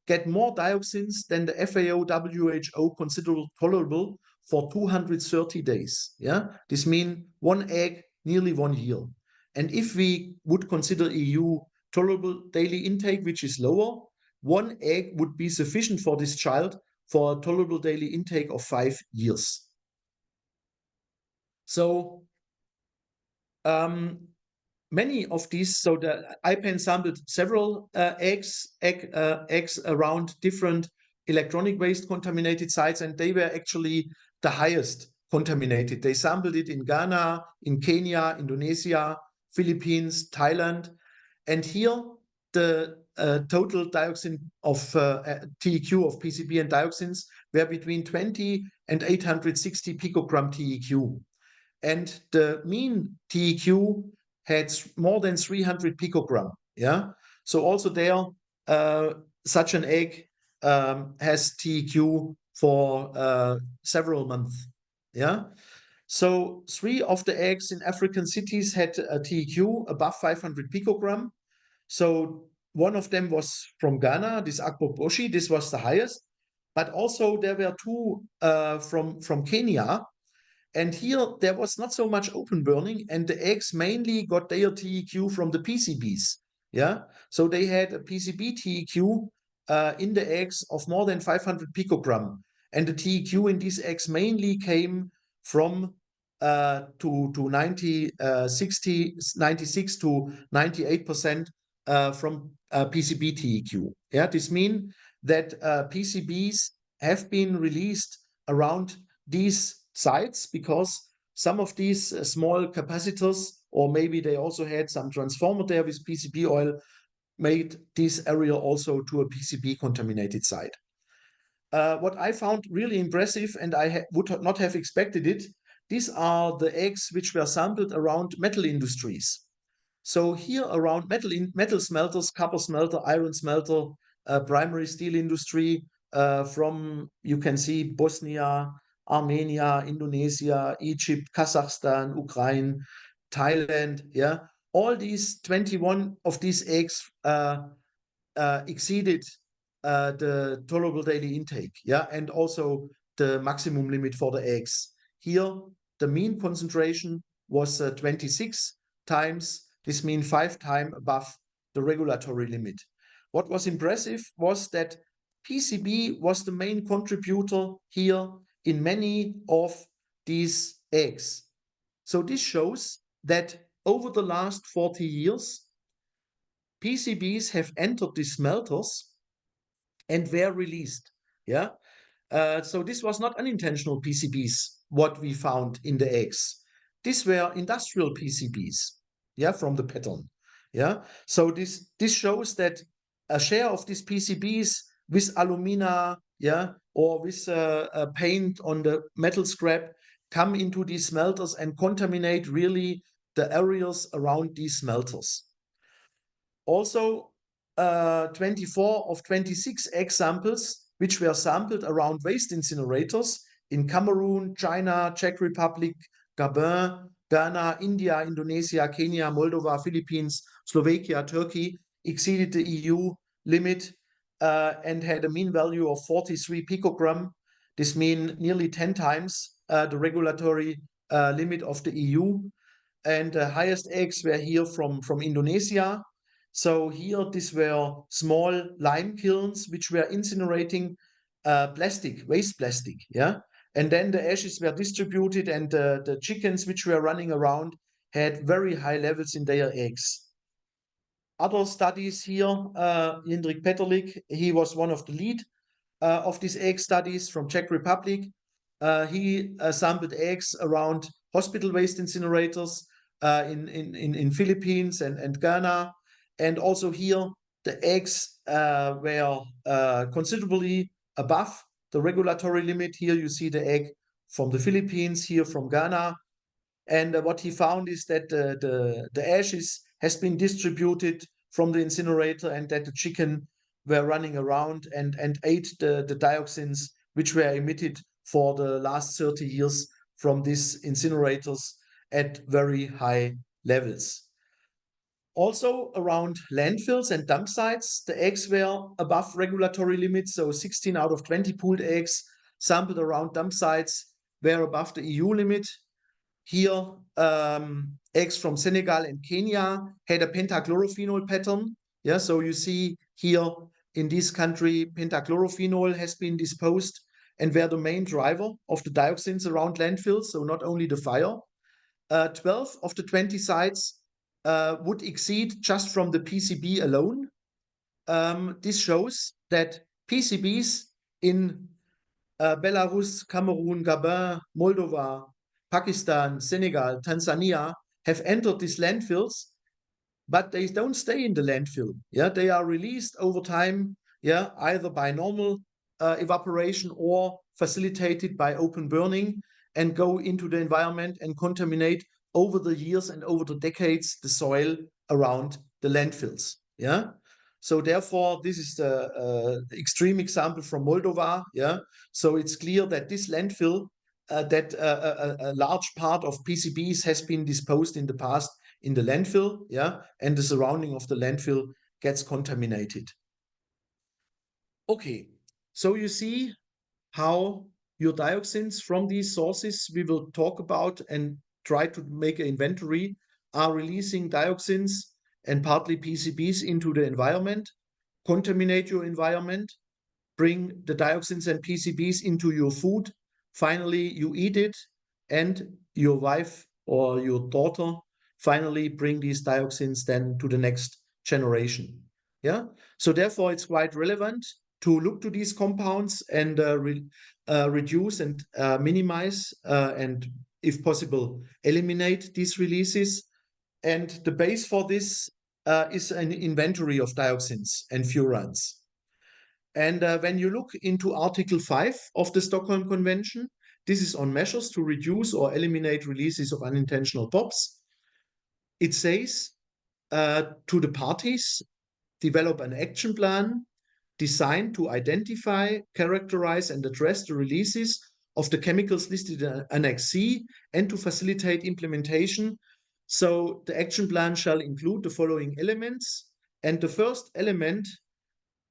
get more dioxins than the FAO WHO considered tolerable for 230 days. Yeah, this means one egg nearly 1 year. And if we would consider EU tolerable daily intake, which is lower, 1 egg would be sufficient for this child for a tolerable daily intake of 5 years. So many of these, so the IPAN sampled several eggs around different electronic waste contaminated sites, and they were actually the highest contaminated. They sampled it in Ghana, in Kenya, Indonesia, Philippines, Thailand, and here the total dioxin of TEQ of PCB and dioxins were between 20 and 860 picogram TEQ. And the mean TEQ had more than 300 picogram. Yeah. So also there, such an egg has TEQ for several months. Yeah. So 3 of the eggs in African cities had a TEQ above 500 picogram. So one of them was from Ghana, this Akboboshi, this was the highest. But also there were 2 from Kenya. And here there was not so much open burning, and the eggs mainly got their TEQ from the PCBs. Yeah, so they had a PCB TEQ in the eggs of more than 500 picogram, and the TEQ in these eggs mainly came from to 96 to 98% from PCB TEQ. Yeah, this means that PCBs have been released around these sites because some of these small capacitors, or maybe they also had some transformer there with PCB oil, made this area also to a PCB contaminated site. What I found really impressive, and I would not have expected it, these are the eggs which were sampled around metal industries. So here around metal smelters, copper smelter, iron smelter, primary steel industry, from, you can see, Bosnia, Armenia, Indonesia, Egypt, Kazakhstan, Ukraine, Thailand. Yeah, all these 21 of these eggs exceeded the tolerable daily intake. Yeah, and also the maximum limit for the eggs. Here, the mean concentration was 26 times. This means 5 times above the regulatory limit. What was impressive was that PCB was the main contributor here in many of these eggs. So this shows that over the last 40 years, PCBs have entered the smelters and were released. Yeah. So this was not unintentional PCBs, what we found in the eggs. These were industrial PCBs, yeah, from the pattern. Yeah. So this shows that a share of these PCBs with alumina, yeah, or with paint on the metal scrap come into these smelters and contaminate really the areas around these smelters. Also, 24 of 26 examples which were sampled around waste incinerators in Cameroon, China, Czech Republic, Gabon, Ghana, India, Indonesia, Kenya, Moldova, Philippines, Slovakia, Turkey exceeded the EU limit and had a mean value of 43 picogram. This means nearly 10 times the regulatory limit of the EU. And the highest eggs were here from Indonesia. So here, these were small lime kilns which were incinerating plastic, waste plastic, yeah? And then the ashes were distributed, and the chickens which were running around had very high levels in their eggs. Other studies here, Jindřich Peterlik, he was one of the lead of these egg studies from Czech Republic. He sampled eggs around hospital waste incinerators in Philippines and Ghana. And also here, the eggs were considerably above the regulatory limit. Here you see the egg from the Philippines, here from Ghana. And what he found is that the ashes has been distributed from the incinerator, and that the chicken were running around and ate the dioxins which were emitted for the last 30 years from these incinerators at very high levels. Also around landfills and dump sites, the eggs were above regulatory limits. So 16 out of 20 pooled eggs sampled around dump sites were above the EU limit. Here, eggs from Senegal and Kenya had a pentachlorophenol pattern. Yeah, so you see here in this country, pentachlorophenol has been disposed and were the main driver of the dioxins around landfills, so not only the fire. 12 of the 20 sites would exceed just from the PCB alone. This shows that PCBs in Belarus, Cameroon, Gabon, Moldova, Pakistan, Senegal, Tanzania have entered these landfills, but they don't stay in the landfill. Yeah, they are released over time. Yeah, either by normal evaporation or facilitated by open burning, and go into the environment and contaminate over the years and over the decades the soil around the landfills. Yeah. So therefore, this is the extreme example from Moldova. Yeah. So it's clear that this landfill, that a large part of PCBs has been disposed in the past in the landfill, yeah, and the surrounding of the landfill gets contaminated. Okay, so you see how your dioxins from these sources we will talk about and try to make an inventory are releasing dioxins and partly PCBs into the environment, contaminate your environment, bring the dioxins and PCBs into your food. Finally, you eat it, and your wife or your daughter finally bring these dioxins then to the next generation. Yeah. So therefore, it's quite relevant to look to these compounds and reduce and minimize and, if possible, eliminate these releases. And the base for this is an inventory of dioxins and furans. And when you look into Article 5 of the Stockholm Convention, this is on measures to reduce or eliminate releases of unintentional POPs. It says to the parties, develop an action plan designed to identify, characterize, and address the releases of the chemicals listed in Annex C and to facilitate implementation. So the action plan shall include the following elements. And the first element,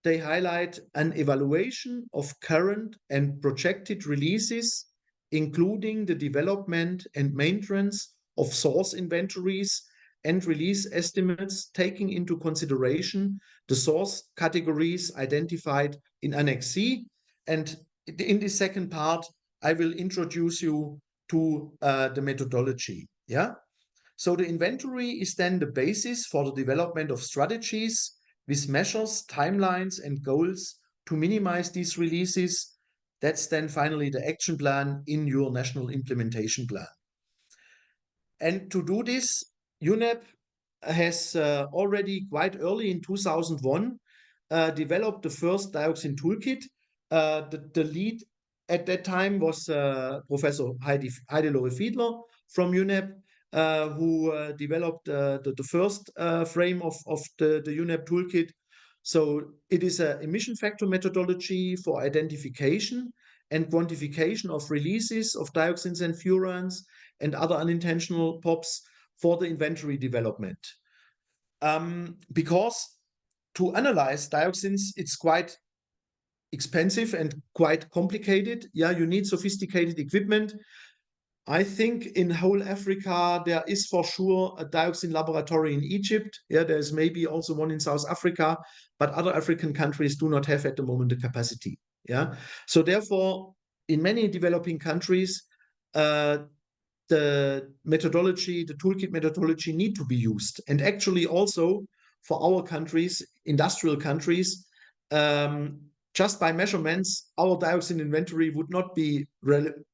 they highlight an evaluation of current and projected releases, including the development and maintenance of source inventories and release estimates, taking into consideration the source categories identified in Annex C. And in the second part, I will introduce you to the methodology. Yeah. So the inventory is then the basis for the development of strategies with measures, timelines, and goals to minimize these releases. That's then finally the action plan in your national implementation plan. And to do this, UNEP has already quite early in 2001 developed the first dioxin toolkit. The lead at that time was Professor Heidelore Fiedler from UNEP, who developed the first frame of the UNEP toolkit. So it is an emission factor methodology for identification and quantification of releases of dioxins and furans and other unintentional POPs for the inventory development. Because to analyze dioxins, it's quite expensive and quite complicated. Yeah, you need sophisticated equipment. I think in whole Africa, there is for sure a dioxin laboratory in Egypt. Yeah, there's maybe also one in South Africa, but other African countries do not have at the moment the capacity. Yeah, so therefore, in many developing countries, the methodology, the toolkit methodology need to be used. And actually also for our countries, industrial countries, just by measurements, our dioxin inventory would not be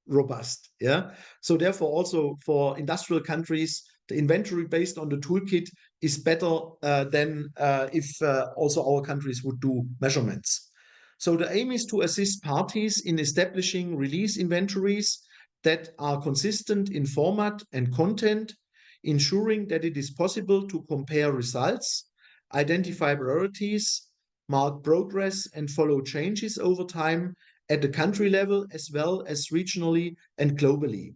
robust. Yeah. So therefore, also for industrial countries, the inventory based on the toolkit is better than if also our countries would do measurements. So the aim is to assist parties in establishing release inventories that are consistent in format and content, ensuring that it is possible to compare results, identify priorities, mark progress, and follow changes over time at the country level as well as regionally and globally.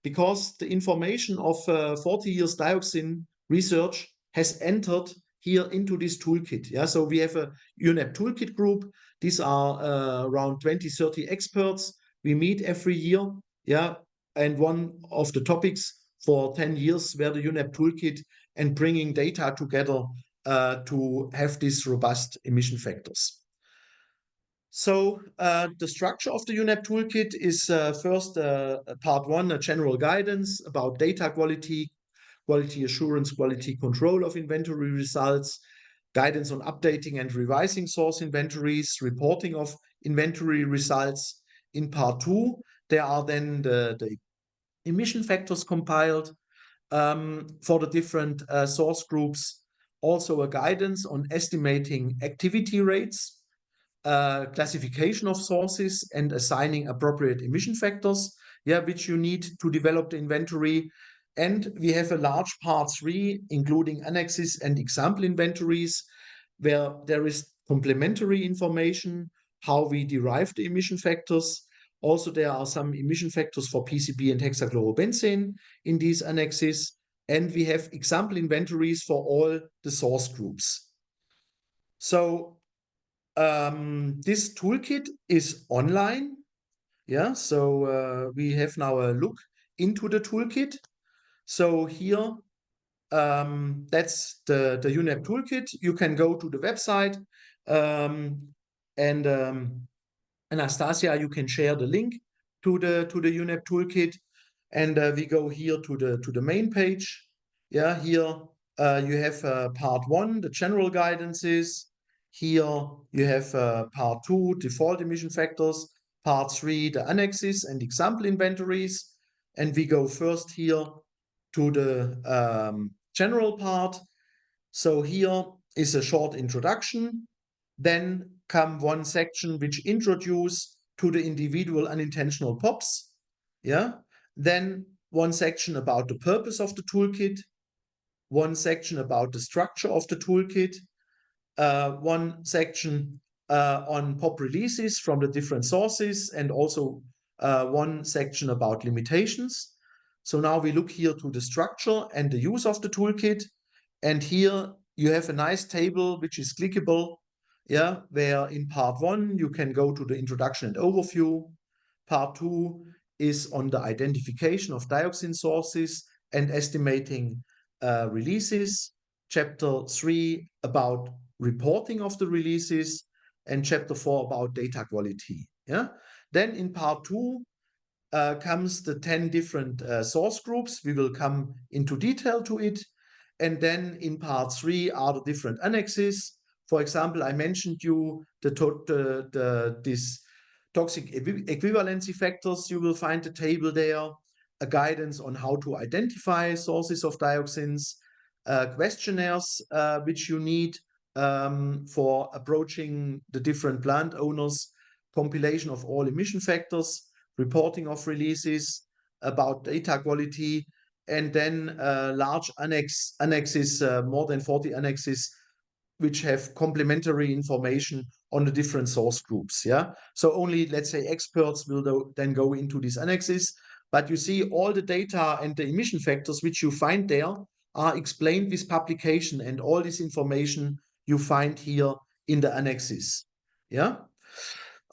Because the information of 40 years dioxin research has entered here into this toolkit. Yeah, so we have a UNEP toolkit group. These are around 20, 30 experts. We meet every year. Yeah, and one of the topics for 10 years were the UNEP Toolkit and bringing data together to have these robust emission factors. So the structure of the UNEP Toolkit is first part one, a general guidance about data quality, quality assurance, quality control of inventory results, guidance on updating and revising source inventories, reporting of inventory results. In part two, there are then the emission factors compiled for the different source groups, also a guidance on estimating activity rates, classification of sources, and assigning appropriate emission factors, which you need to develop the inventory. And we have a large part 3, including annexes and example inventories, where there is complementary information, how we derive the emission factors. Also, there are some emission factors for PCB and hexachlorobenzene in these annexes. And we have example inventories for all the source groups. So this toolkit is online. So we have now a look into the toolkit. So here, that's the UNEP Toolkit. You can go to the website, and Anastasia, you can share the link to the UNEP Toolkit, and we go here to the main page. Here you have part 1, the general guidances. Here you have part 2, default emission factors. Part 3, the annexes and example inventories. And we go first here to the general part. So here is a short introduction. Then come one section which introduce to the individual unintentional POPs. Then one section about the purpose of the toolkit. One section about the structure of the toolkit. One section on POP releases from the different sources, and also one section about limitations. So now we look here to the structure and the use of the toolkit. And here you have a nice table which is clickable, where in part 1 you can go to the introduction and overview. Part 2 is on the identification of dioxin sources and estimating releases. Chapter 3 about reporting of the releases, and chapter 4 about data quality. Then in part 2 comes the 10 different source groups. We will come into detail to it. And then in part 3 are the different annexes. For example, I mentioned you this toxic equivalency factors. You will find the table there, a guidance on how to identify sources of dioxins, questionnaires which you need for approaching the different plant owners, compilation of all emission factors, reporting of releases, about data quality, and then large annexes, more than 40 annexes, which have complementary information on the different source groups. So only, let's say, experts will then go into these annexes. But you see all the data and the emission factors which you find there are explained with publication, and all this information you find here in the annexes.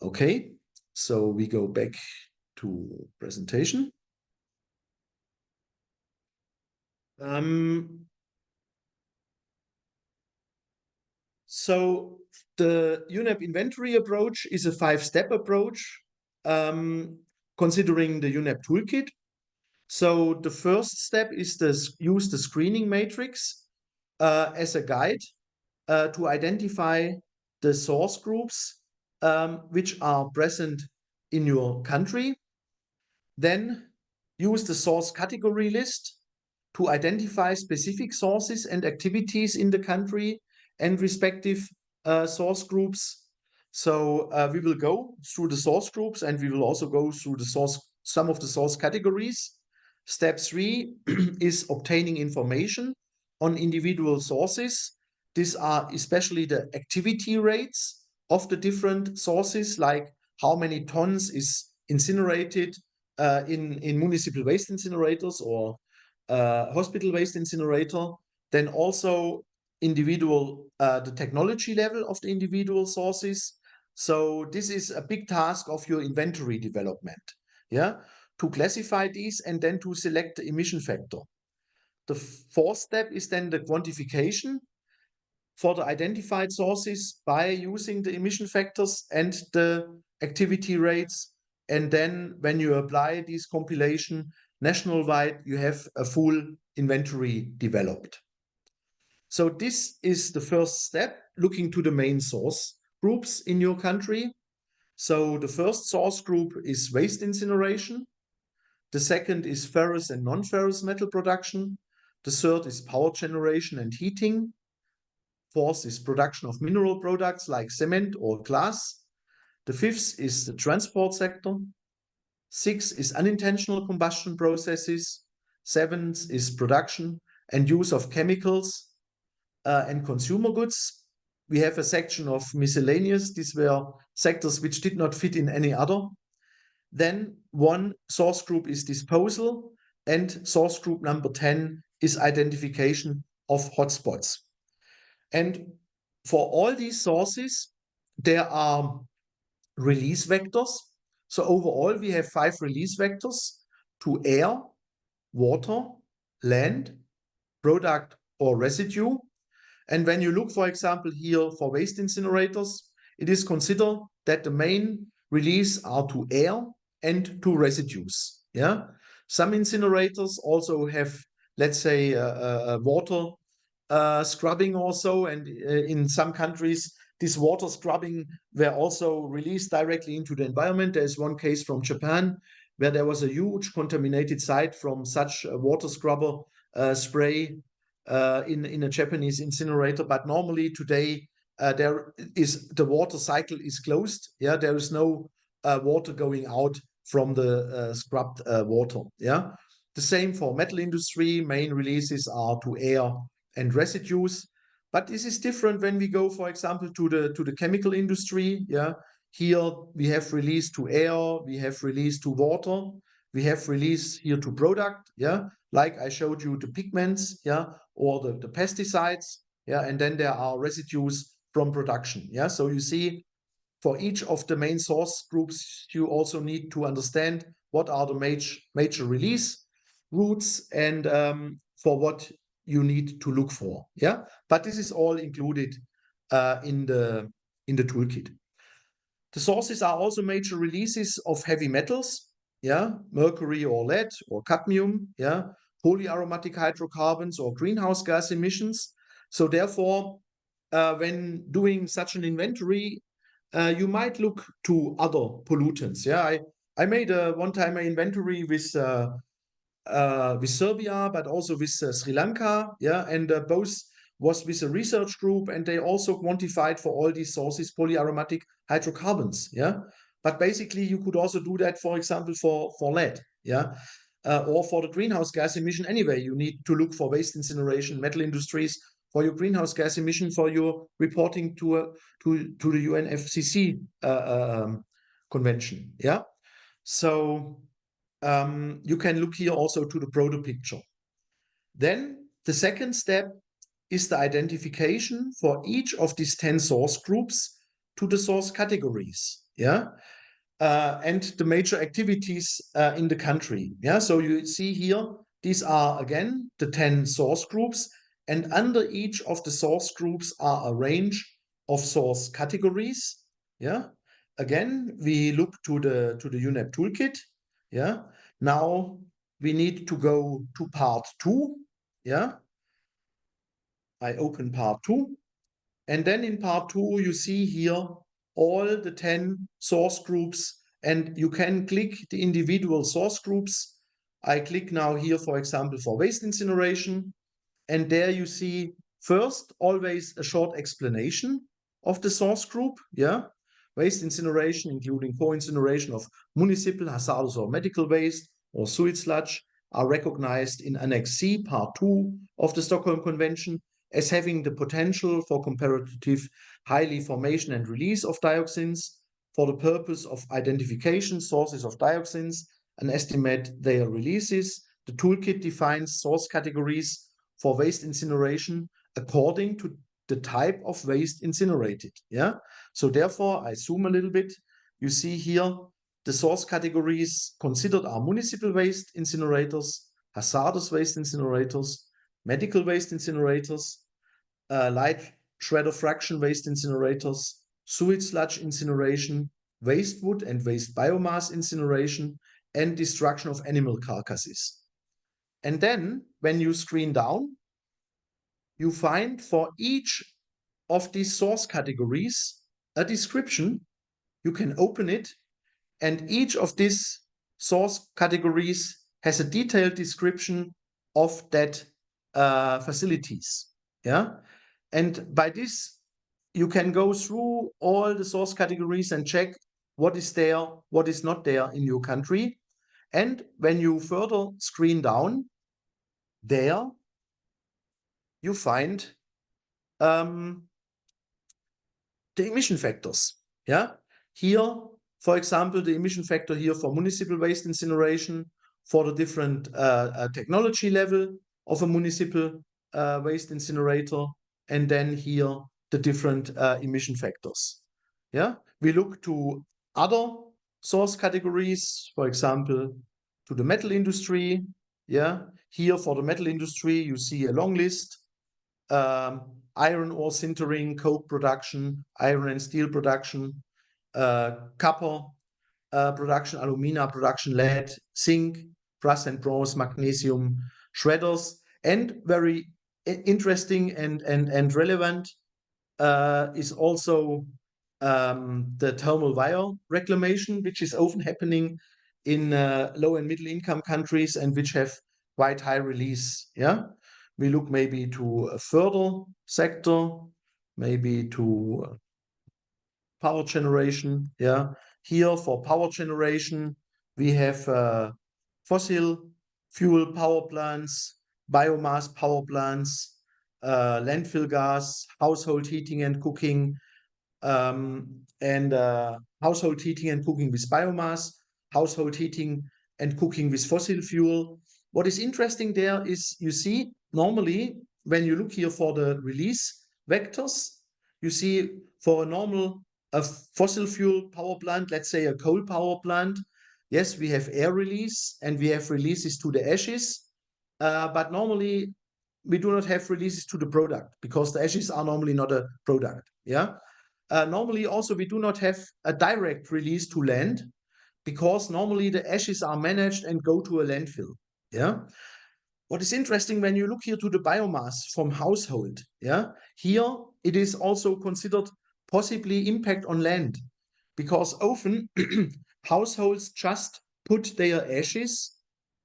Okay, so we go back to presentation. So the UNEP inventory approach is a 5-step approach, considering the UNEP toolkit. So the first step is to use the screening matrix as a guide to identify the source groups which are present in your country. Then use the source category list to identify specific sources and activities in the country and respective source groups. So we will go through the source groups, and we will also go through some of the source categories. Step 3 is obtaining information on individual sources. These are especially the activity rates of the different sources, like how many tons is incinerated in municipal waste incinerators or hospital waste incinerator. Then also the technology level of the individual sources. So this is a big task of your inventory development, to classify these and then to select the emission factor. The fourth step is then the quantification for the identified sources by using the emission factors and the activity rates. And then when you apply this compilation national-wide, you have a full inventory developed. So this is the first step, looking to the main source groups in your country. So the first source group is waste incineration. The second is ferrous and non-ferrous metal production. The third is power generation and heating. Fourth is production of mineral products like cement or glass. The fifth is the transport sector. Sixth is unintentional combustion processes. Seventh is production and use of chemicals and consumer goods. We have a section of miscellaneous. These were sectors which did not fit in any other. Then one source group is disposal, and source group number 10 is identification of hotspots. And for all these sources, there are release vectors. So overall, we have 5 release vectors to air, water, land, product, or residue. And when you look, for example, here for waste incinerators, it is considered that the main release are to air and to residues. Yeah, some incinerators also have, let's say, water scrubbing also, and in some countries, this water scrubbing were also released directly into the environment. There is one case from Japan where there was a huge contaminated site from such a water scrubber spray in a Japanese incinerator. But normally today, the water cycle is closed. Yeah, there is no water going out from the scrubbed water. Yeah, the same for metal industry. Main releases are to air and residues. But this is different when we go, for example, to the chemical industry. Yeah, here we have release to air, we have release to water, we have release here to product. Yeah, like I showed you the pigments. Yeah, or the pesticides. Yeah, and then there are residues from production. Yeah, so you see, for each of the main source groups, you also need to understand what are the major release routes and for what you need to look for. Yeah, but this is all included in the toolkit. The sources are also major releases of heavy metals. Yeah, mercury or lead or cadmium. Yeah, polyaromatic hydrocarbons or greenhouse gas emissions. So therefore, when doing such an inventory, you might look to other pollutants. Yeah, I made one time an inventory with Serbia, but also with Sri Lanka. Yeah, and both was with a research group, and they also quantified for all these sources polyaromatic hydrocarbons. Yeah, but basically you could also do that, for example, for lead. Yeah, or for the greenhouse gas emission. Anyway, you need to look for waste incineration, metal industries for your greenhouse gas emission, for your reporting to the UNFCCC convention. Yeah, so you can look here also to the broader picture. Then the second step is the identification for each of these 10 source groups to the source categories. Yeah, and the major activities in the country. Yeah, so you see here, these are again the 10 source groups, and under each of the source groups are a range of source categories. Yeah, again, we look to the UNEP Toolkit. Yeah, now we need to go to part 2. Yeah, I open part 2, and then in part 2 you see here all the 10 source groups, and you can click the individual source groups. I click now here, for example, for waste incineration, and there you see first always a short explanation of the source group. Yeah, waste incineration, including co-incineration of municipal, hazardous or medical waste or sewage sludge, are recognized in Annex C, Part 2 of the Stockholm Convention as having the potential for comparative high formation and release of dioxins for the purpose of identification sources of dioxins and estimate their releases. The toolkit defines source categories for waste incineration according to the type of waste incinerated. Yeah, so therefore I zoom a little bit. You see here the source categories considered are municipal waste incinerators, hazardous waste incinerators, medical waste incinerators, light shredder fraction waste incinerators, sewage sludge incineration, waste wood and waste biomass incineration, and destruction of animal carcasses. And then when you screen down, you find for each of these source categories a description. You can open it, and each of these source categories has a detailed description of that facilities. Yeah, and by this you can go through all the source categories and check what is there, what is not there in your country. And when you further screen down, there you find the emission factors. Yeah, here, for example, the emission factor here for municipal waste incineration, for the different technology level of a municipal waste incinerator, and then here the different emission factors. Yeah, we look to other source categories, for example, to the metal industry. Yeah, here for the metal industry, you see a long list. Iron ore sintering, coke production, iron and steel production, copper production, alumina production, lead, zinc, brass and bronze, magnesium, shredders, and very interesting and relevant is also the thermal wire reclamation, which is often happening in low and middle income countries and which have quite high release. Yeah, we look maybe to a further sector, maybe to power generation. Yeah, here for power generation, we have fossil fuel power plants, biomass power plants, landfill gas, household heating and cooking, and household heating and cooking with biomass, household heating and cooking with fossil fuel. What is interesting there is, you see, normally when you look here for the release vectors, you see for a normal fossil fuel power plant, let's say a coal power plant, yes, we have air release and we have releases to the ashes, but normally we do not have releases to the product because the ashes are normally not a product. Yeah. Normally also we do not have a direct release to land because normally the ashes are managed and go to a landfill. Yeah. What is interesting when you look here to the biomass from household, yeah, here it is also considered possibly impact on land, because often households just put their ashes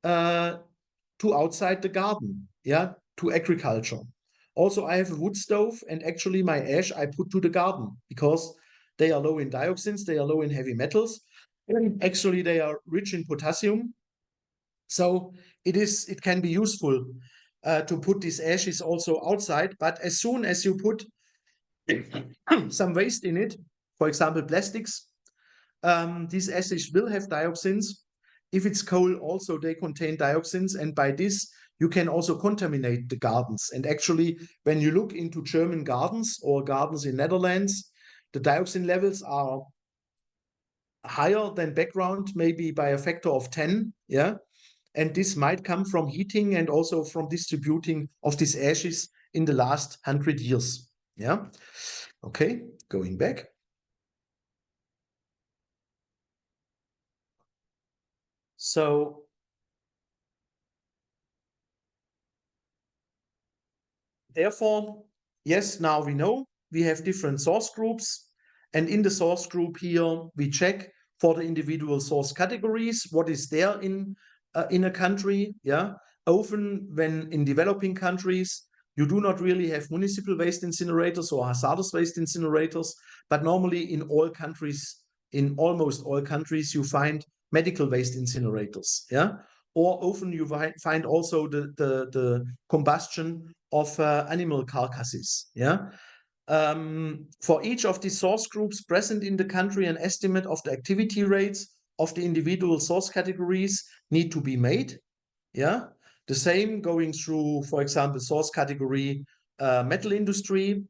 to outside the garden, yeah, to agriculture. Also, I have a wood stove, and actually my ash I put to the garden because they are low in dioxins, they are low in heavy metals. Actually, they are rich in potassium. So it can be useful to put these ashes also outside. But as soon as you put some waste in it, for example, plastics, these ashes will have dioxins. If it's coal, also they contain dioxins, and by this you can also contaminate the gardens. And actually, when you look into German gardens or gardens in Netherlands, the dioxin levels are higher than background, maybe by a factor of 10. Yeah. And this might come from heating and also from distributing of these ashes in the last 100 years. Yeah. Okay, going back. So therefore, yes, now we know we have different source groups. And in the source group here, we check for the individual source categories, what is there in a country. Yeah. Often when in developing countries, you do not really have municipal waste incinerators or hazardous waste incinerators, but normally in all countries, in almost all countries, you find medical waste incinerators. Yeah. Or often you find also the combustion of animal carcasses. Yeah. For each of the source groups present in the country, an estimate of the activity rates of the individual source categories need to be made. Yeah, the same going through, for example, source category metal industry.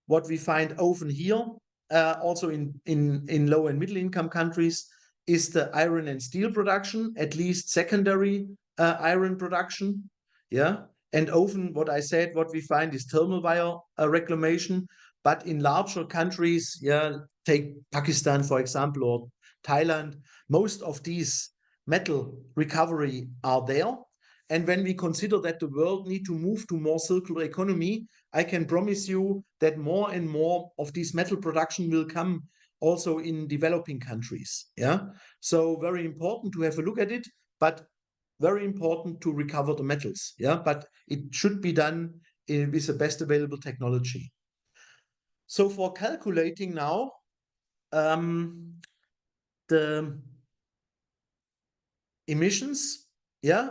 What we find often here, also in low and middle income countries, is the iron and steel production, at least secondary iron production. Yeah. And often what I said, what we find is thermal wire reclamation. But in larger countries, yeah, take Pakistan, for example, or Thailand, most of these metal recovery are there. And when we consider that the world need to move to more circular economy, I can promise you that more and more of this metal production will come also in developing countries. Yeah. So very important to have a look at it, but very important to recover the metals. Yeah. But it should be done with the best available technology. So for calculating now, the emissions, yeah,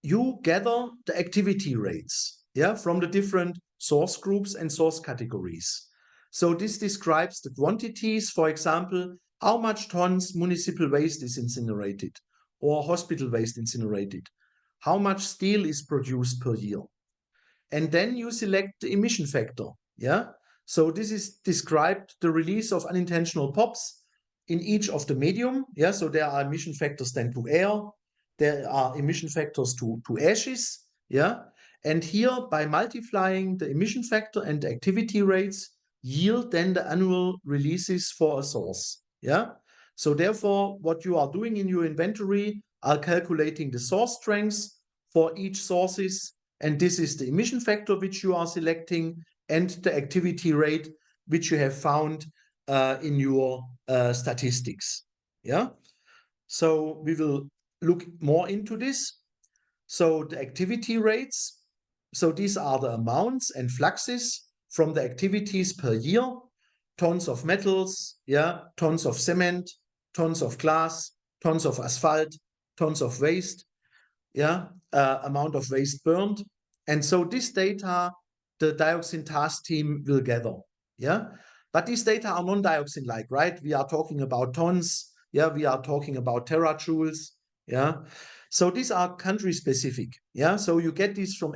you gather the activity rates, yeah, from the different source groups and source categories. So this describes the quantities, for example, how much tons municipal waste is incinerated or hospital waste incinerated, how much steel is produced per year. And then you select the emission factor, yeah? So this is described the release of unintentional POPs in each of the medium, yeah? So there are emission factors then to air, there are emission factors to ashes, yeah? And here, by multiplying the emission factor and the activity rates, yield then the annual releases for a source, yeah? So therefore, what you are doing in your inventory are calculating the source strengths for each sources, and this is the emission factor which you are selecting and the activity rate which you have found in your statistics. Yeah. So we will look more into this. So the activity rates, so these are the amounts and fluxes from the activities per year, tons of metals, yeah, tons of cement, tons of glass, tons of asphalt, tons of waste, yeah, amount of waste burned. And so this data, the dioxin task team will gather, yeah. But these data are non-dioxin-like, right? We are talking about tons, yeah, we are talking about terajoules, yeah. So these are country-specific, yeah. So you get these from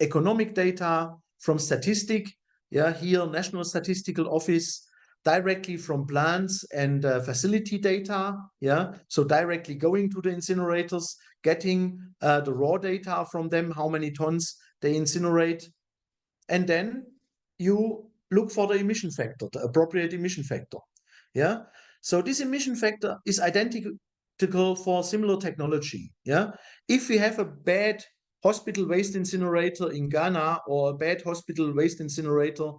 economic data, from statistic, yeah, here National Statistical Office, directly from plants and facility data, yeah. So directly going to the incinerators, getting the raw data from them, how many tons they incinerate. And then you look for the emission factor, the appropriate emission factor. Yeah. So this emission factor is identical for similar technology. Yeah. If we have a bad hospital waste incinerator in Ghana or a bad hospital waste incinerator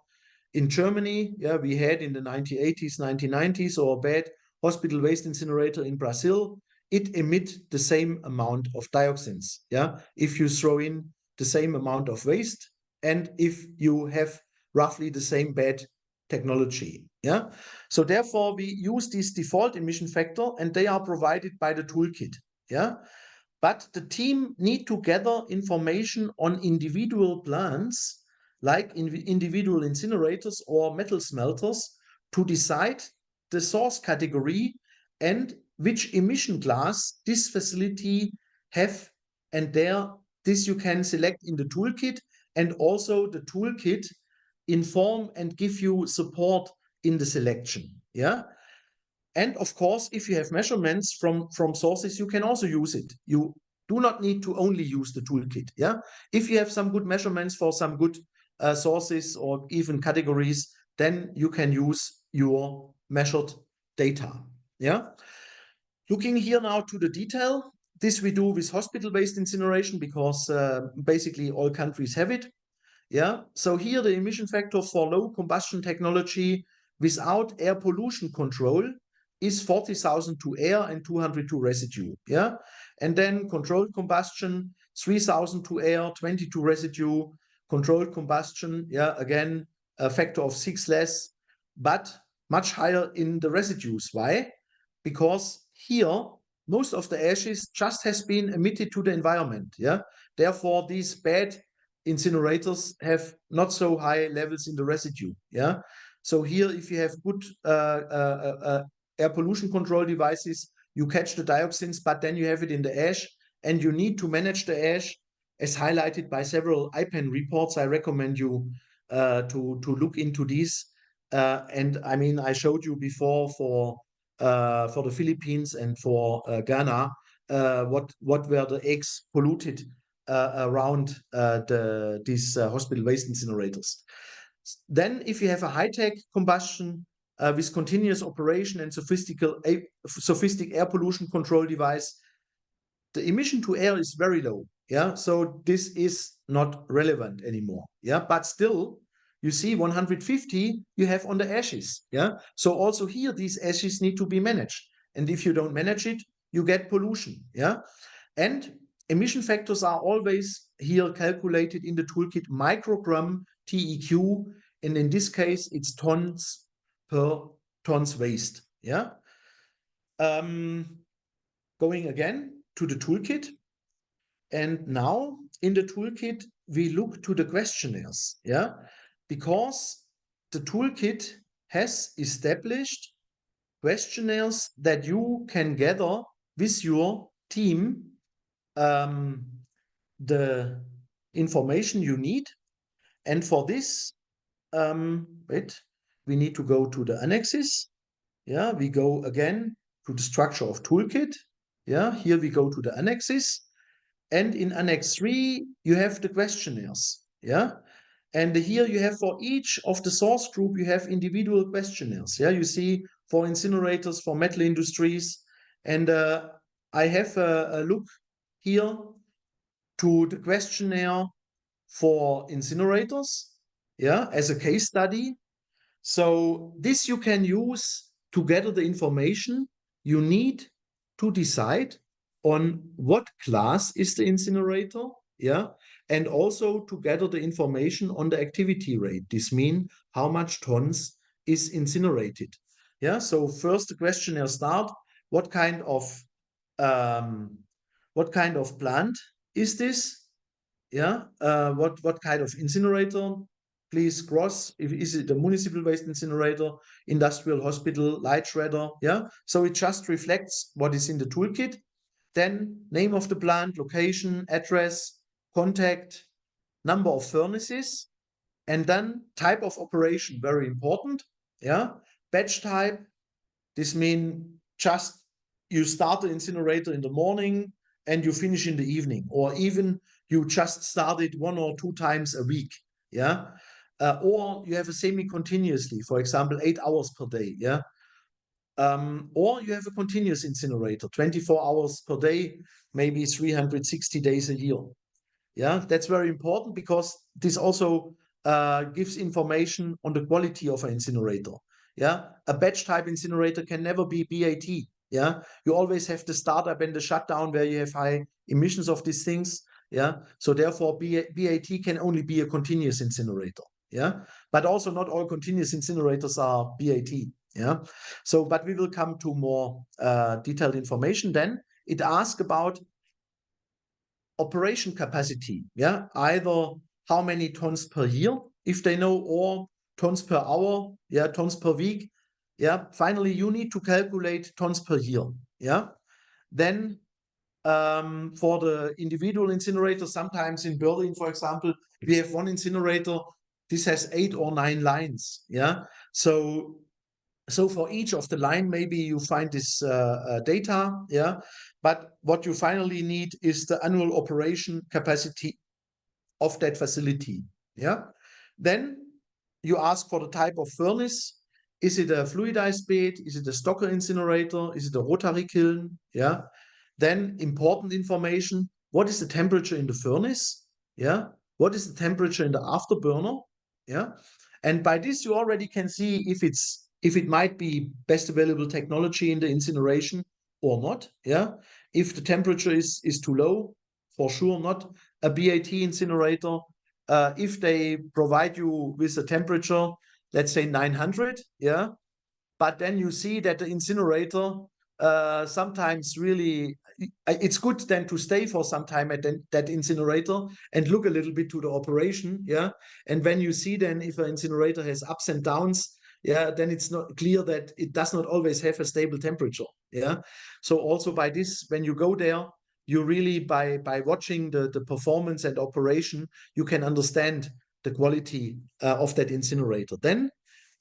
in Germany, yeah, we had in the 1980s, 1990s, or a bad hospital waste incinerator in Brazil, it emits the same amount of dioxins. Yeah. If you throw in the same amount of waste, and if you have roughly the same bad technology. Yeah. So therefore we use this default emission factor, and they are provided by the toolkit. Yeah. But the team need to gather information on individual plants, like individual incinerators or metal smelters, to decide the source category and which emission class this facility have. And this you can select in the toolkit, and also the toolkit inform and give you support in the selection. Yeah. And of course, if you have measurements from sources, you can also use it. You do not need to only use the toolkit. Yeah. If you have some good measurements for some good sources or even categories, then you can use your measured data. Yeah. Looking here now to the detail, this we do with hospital-based incineration because basically all countries have it. Yeah. So here the emission factor for low combustion technology without air pollution control is 40,000 to air and 200 to residue. Yeah. And then controlled combustion, 3,000 to air, 20 to residue. Controlled combustion, yeah, again, a factor of 6 less, but much higher in the residues. Why? Because here, most of the ashes just has been emitted to the environment. Yeah. Therefore, these bad incinerators have not so high levels in the residue. Yeah. So here, if you have good air pollution control devices, you catch the dioxins, but then you have it in the ash, and you need to manage the ash, as highlighted by several IPEN reports. I recommend you to look into these. And I mean, I showed you before for for the Philippines and for Ghana, what were the eggs polluted around these hospital waste incinerators. Then if you have a high-tech combustion with continuous operation and sophisticated air pollution control device, the emission to air is very low. Yeah, so this is not relevant anymore. Yeah, but still, you see 150 you have on the ashes. Yeah, so also here these ashes need to be managed, and if you don't manage it, you get pollution. Yeah, and emission factors are always here calculated in the toolkit microgram TEQ, and in this case it's tons per tons waste. Yeah, going again to the toolkit. And now in the toolkit, we look to the questionnaires, yeah, because the toolkit has established questionnaires that you can gather with your team, the information you need. And for this, we need to go to the annexes. Yeah, we go again to the structure of toolkit. Yeah, here we go to the annexes. And in Annex 3, you have the questionnaires. Yeah. And here you have for each of the source group, you have individual questionnaires. Yeah. You see for incinerators, for metal industries. And I have a look here to the questionnaire for incinerators. Yeah. As a case study. So this you can use to gather the information you need to decide on what class is the incinerator, yeah, and also to gather the information on the activity rate. This means how much tons is incinerated. Yeah, so first the questionnaire start, what kind of plant is this? Yeah, what kind of incinerator? Please cross, is it a municipal waste incinerator, industrial, hospital, light shredder? Yeah, so it just reflects what is in the toolkit. Then name of the plant, location, address, contact, number of furnaces, and then type of operation, very important. Yeah, batch type, this means just you start the incinerator in the morning and you finish in the evening, or even you just start it 1 or 2 times a week. Yeah, or you have a semi-continuously, for example, 8 hours per day. Yeah, or you have a continuous incinerator, 24 hours per day, maybe 360 days a year. Yeah, that's very important because this also gives information on the quality of an incinerator. Yeah, a batch type incinerator can never be BAT. Yeah, you always have the startup and the shutdown where you have high emissions of these things. Yeah, so therefore BAT can only be a continuous incinerator. Yeah, but also not all continuous incinerators are BAT. Yeah, so but we will come to more detailed information. Then it asks about operation capacity. Yeah, either how many tons per year, if they know, or tons per hour. Yeah, tons per week. Yeah, finally you need to calculate tons per year. Yeah, then for the individual incinerator, sometimes in Berlin, for example, we have one incinerator. This has 8 or 9 lines. Yeah, so for each of the line, maybe you find this data. Yeah, but what you finally need is the annual operation capacity of that facility. Yeah, then you ask for the type of furnace. Is it a fluidized bed? Is it a Stocker incinerator? Is it a rotary kiln? Yeah. Then important information, what is the temperature in the furnace? Yeah. What is the temperature in the afterburner? Yeah. And by this, you already can see if it might be best available technology in the incineration or not. Yeah. If the temperature is too low, for sure not a BAT incinerator. If they provide you with a temperature, let's say 900, yeah, but then you see that the incinerator sometimes really, it's good then to stay for some time at that incinerator and look a little bit to the operation, yeah. And when you see then if an incinerator has ups and downs, yeah, then it's not clear that it does not always have a stable temperature, yeah. So also by this, when you go there, you really by watching the performance and operation, you can understand the quality of that incinerator. Then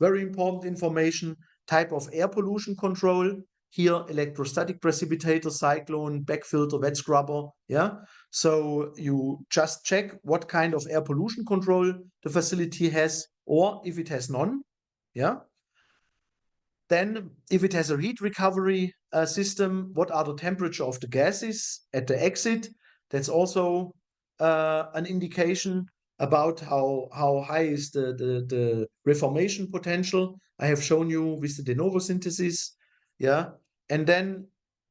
very important information, type of air pollution control. Here, electrostatic precipitator, cyclone, backfilter, wet scrubber. Yeah. So you just check what kind of air pollution control the facility has, or if it has none. Yeah. Then, if it has a heat recovery system, what are the temperature of the gases at the exit? That's also an indication about how high is the reformation potential. I have shown you with the de novo synthesis. Yeah. And then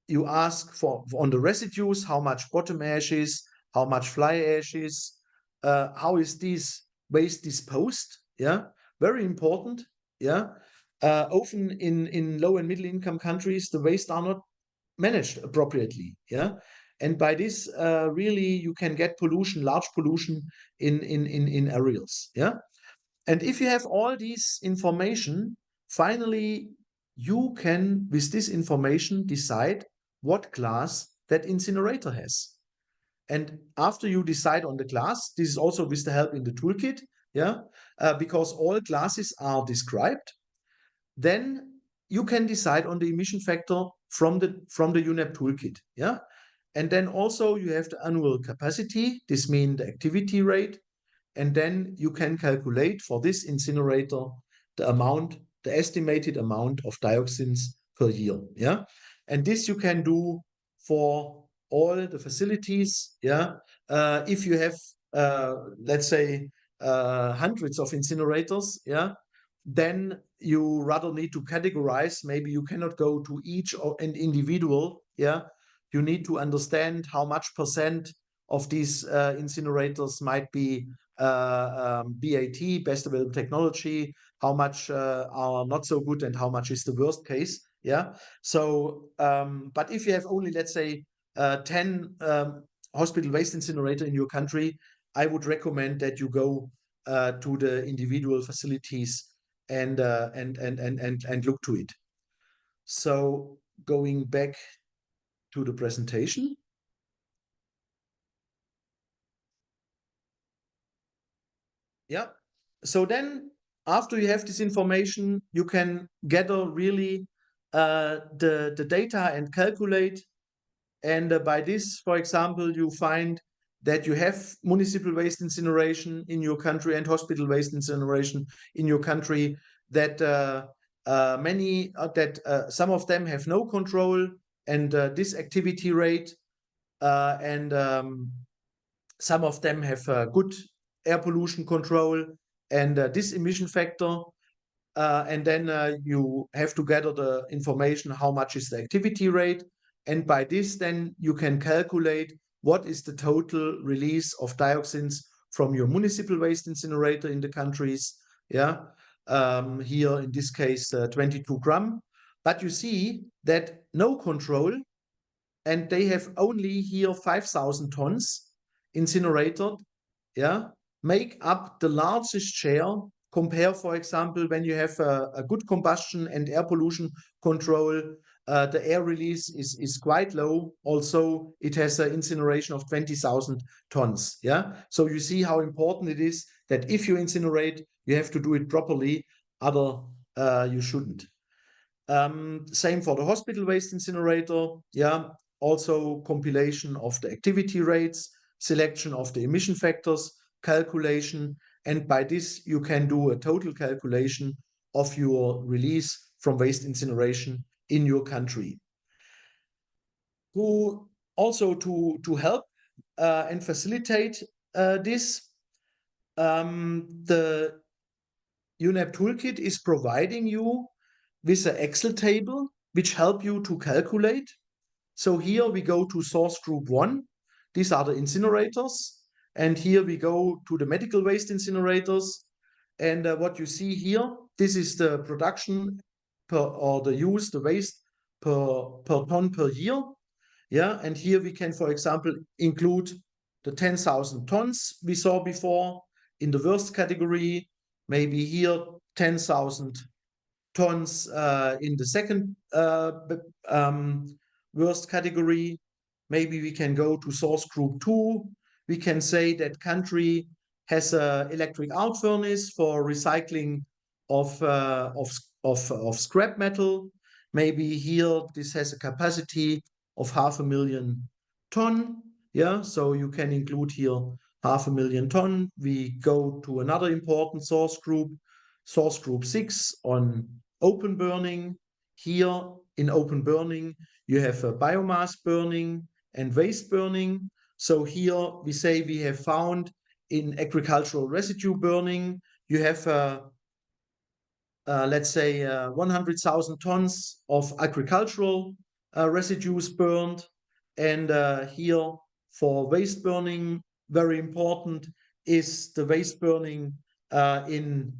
you ask for on the residues, how much bottom ash is, how much fly ash is, how is this waste disposed? Yeah. Very important. Yeah. Often in low and middle income countries, the waste are not managed appropriately. Yeah. And by this, really, you can get pollution, large pollution in areas. Yeah. And if you have all this information, finally, you can, with this information, decide what class that incinerator has. And after you decide on the class, this is also with the help in the toolkit, yeah, because all classes are described, then you can decide on the emission factor from the UNEP toolkit. Yeah. And then also you have the annual capacity. This means the activity rate. And then you can calculate for this incinerator the estimated amount of dioxins per year. Yeah. And this you can do for all the facilities. Yeah. If you have, let's say, hundreds of incinerators, yeah, then you rather need to categorize. Maybe you cannot go to each an individual. Yeah, you need to understand how much percent of these incinerators might be BAT, best available technology, how much are not so good, and how much is the worst case. Yeah. So, but if you have only, let's say, 10 hospital waste incinerator in your country, I would recommend that you go to the individual facilities and look to it. So going back to the presentation. Yeah. So then after you have this information, you can gather really the data and calculate. And by this, for example, you find that you have municipal waste incineration in your country and hospital waste incineration in your country, that some of them have no control, and this activity rate, and some of them have good air pollution control and this emission factor. And then you have to gather the information, how much is the activity rate. And by this, then you can calculate what is the total release of dioxins from your municipal waste incinerator in the countries. Yeah, here in this case, 22 gram. But you see that no control, and they have only here 5,000 tons incinerated. Yeah, make up the largest share. Compare, for example, when you have a good combustion and air pollution control, the air release is quite low. Also, it has an incineration of 20,000 tons. Yeah. So you see how important it is that if you incinerate, you have to do it properly. You shouldn't. Same for the hospital waste incinerator. Yeah. Also compilation of the activity rates, selection of the emission factors, calculation. And by this, you can do a total calculation of your release from waste incineration in your country. To help and facilitate this, the UNEP Toolkit is providing you with an Excel table which help you to calculate. So here we go to source group 1. These are the incinerators. And here we go to the medical waste incinerators. And what you see here, this is the production the waste per ton per year. Yeah, and here we can, for example, include the 10,000 tons we saw before in the worst category, maybe here 10,000 tons in the second worst category. Maybe we can go to source group 2. We can say that country has an electric arc furnace for recycling of of scrap metal. Maybe here this has a capacity of 500,000 ton. Yeah, so you can include here 500,000 ton. We go to another important source group 6 on open burning. Here in open burning, you have a biomass burning and waste burning. So here we say we have found in agricultural residue burning, you have let's say 100,000 tons of agricultural residues burned. And here for waste burning, very important is the waste burning in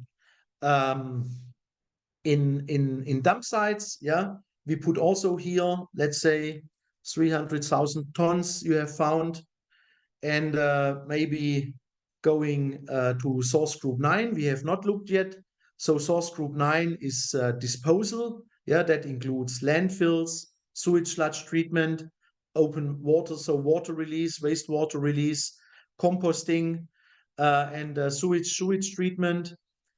dump sites. Yeah, we put also here, let's say 300,000 tons you have found. And maybe going to source group 9, we have not looked yet. So source group 9 is disposal. Yeah, that includes landfills, sewage sludge treatment, open water, so water release, wastewater release, composting, and sewage treatment.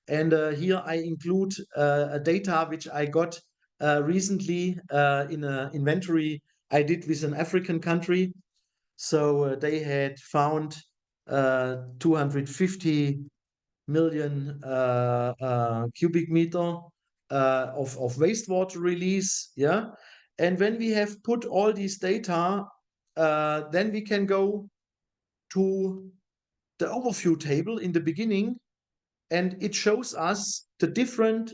And here I include a data which I got recently in an inventory I did with an African country. So they had found 250 million cubic meter of wastewater release. Yeah, and when we have put all these data, then we can go to the overview table in the beginning, and it shows us the different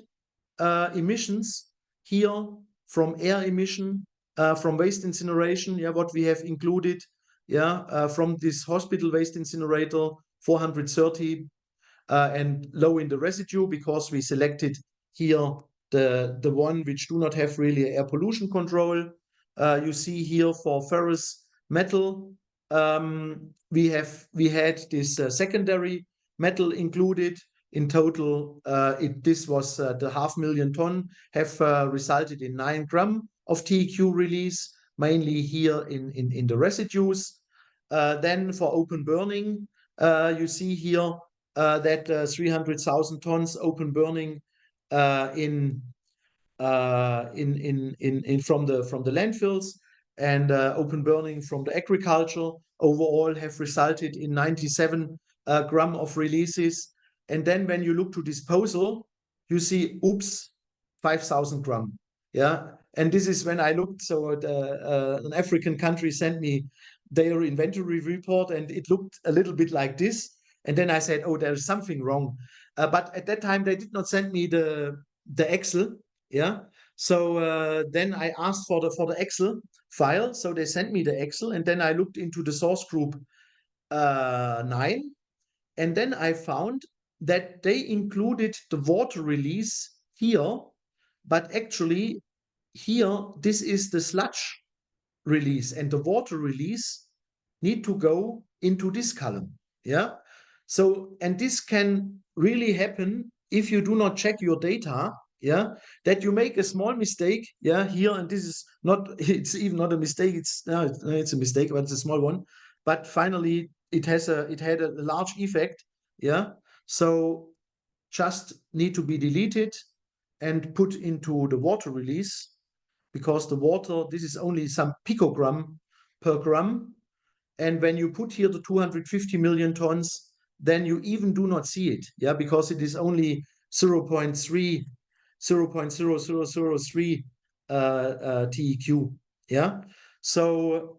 emissions here from air emission, from waste incineration, yeah, what we have included, yeah, from this hospital waste incinerator, 430, and low in the residue because we selected here the one which do not have really air pollution control. You see here for ferrous metal, we had this secondary metal included. In total, this was the 500,000 ton have resulted in 9 grams of TEQ release, mainly here in the residues. Then for open burning, you see here that 300,000 tons open burning from the landfills and open burning from the agriculture overall have resulted in 97 grams of releases. And then when you look to disposal, you see, oops, 5,000 grams. Yeah, and this is when I looked. So an African country sent me their inventory report, and it looked a little bit like this. And then I said, oh, there's something wrong. But at that time, they did not send me the Excel. Yeah. So then I asked for the Excel file. So they sent me the Excel, and then I looked into the source group 9. And then I found that they included the water release here, but actually here, this is the sludge release, and the water release need to go into this column. Yeah. So, and this can really happen if you do not check your data. Yeah, that you make a small mistake. Yeah, here, and this is not, it's even not a mistake. It's a mistake, but it's a small one. But finally, it had a large effect. Yeah, so just need to be deleted and put into the water release, because the water, this is only some picogram per gram. And when you put here the 250 million tons, then you even do not see it, yeah, because it is only 0.0003 TEQ, yeah. So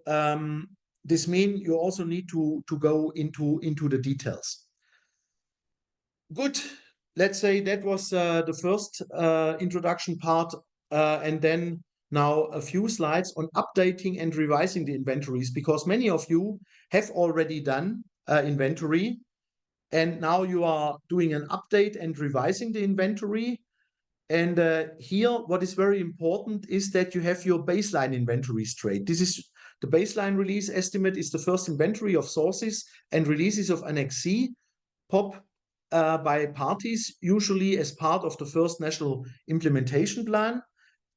this means you also need to go into the details. Good. Let's say that was the first introduction part, and then now a few slides on updating and revising the inventories, because many of you have already done inventory, and now you are doing an update and revising the inventory. And here, what is very important is that you have your baseline inventory straight. This is the baseline release estimate is the first inventory of sources and releases of Annex C, POP, by parties, usually as part of the first national implementation plan,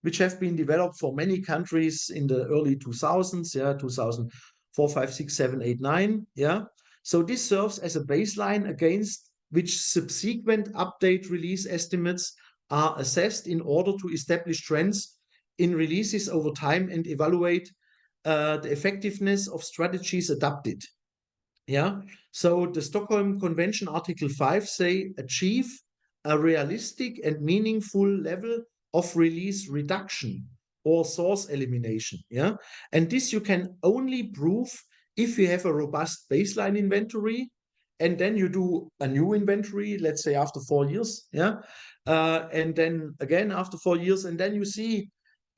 which have been developed for many countries in the early 2000s, yeah, 2004, 5, 6, 7, 8, 9, yeah. So this serves as a baseline against which subsequent update release estimates are assessed in order to establish trends in releases over time and evaluate the effectiveness of strategies adopted. Yeah, so the Stockholm Convention Article 5 say achieve a realistic and meaningful level of release reduction or source elimination. Yeah, and this you can only prove if you have a robust baseline inventory, and then you do a new inventory, let's say after 4 years. Yeah, and then again after 4 years, and then you see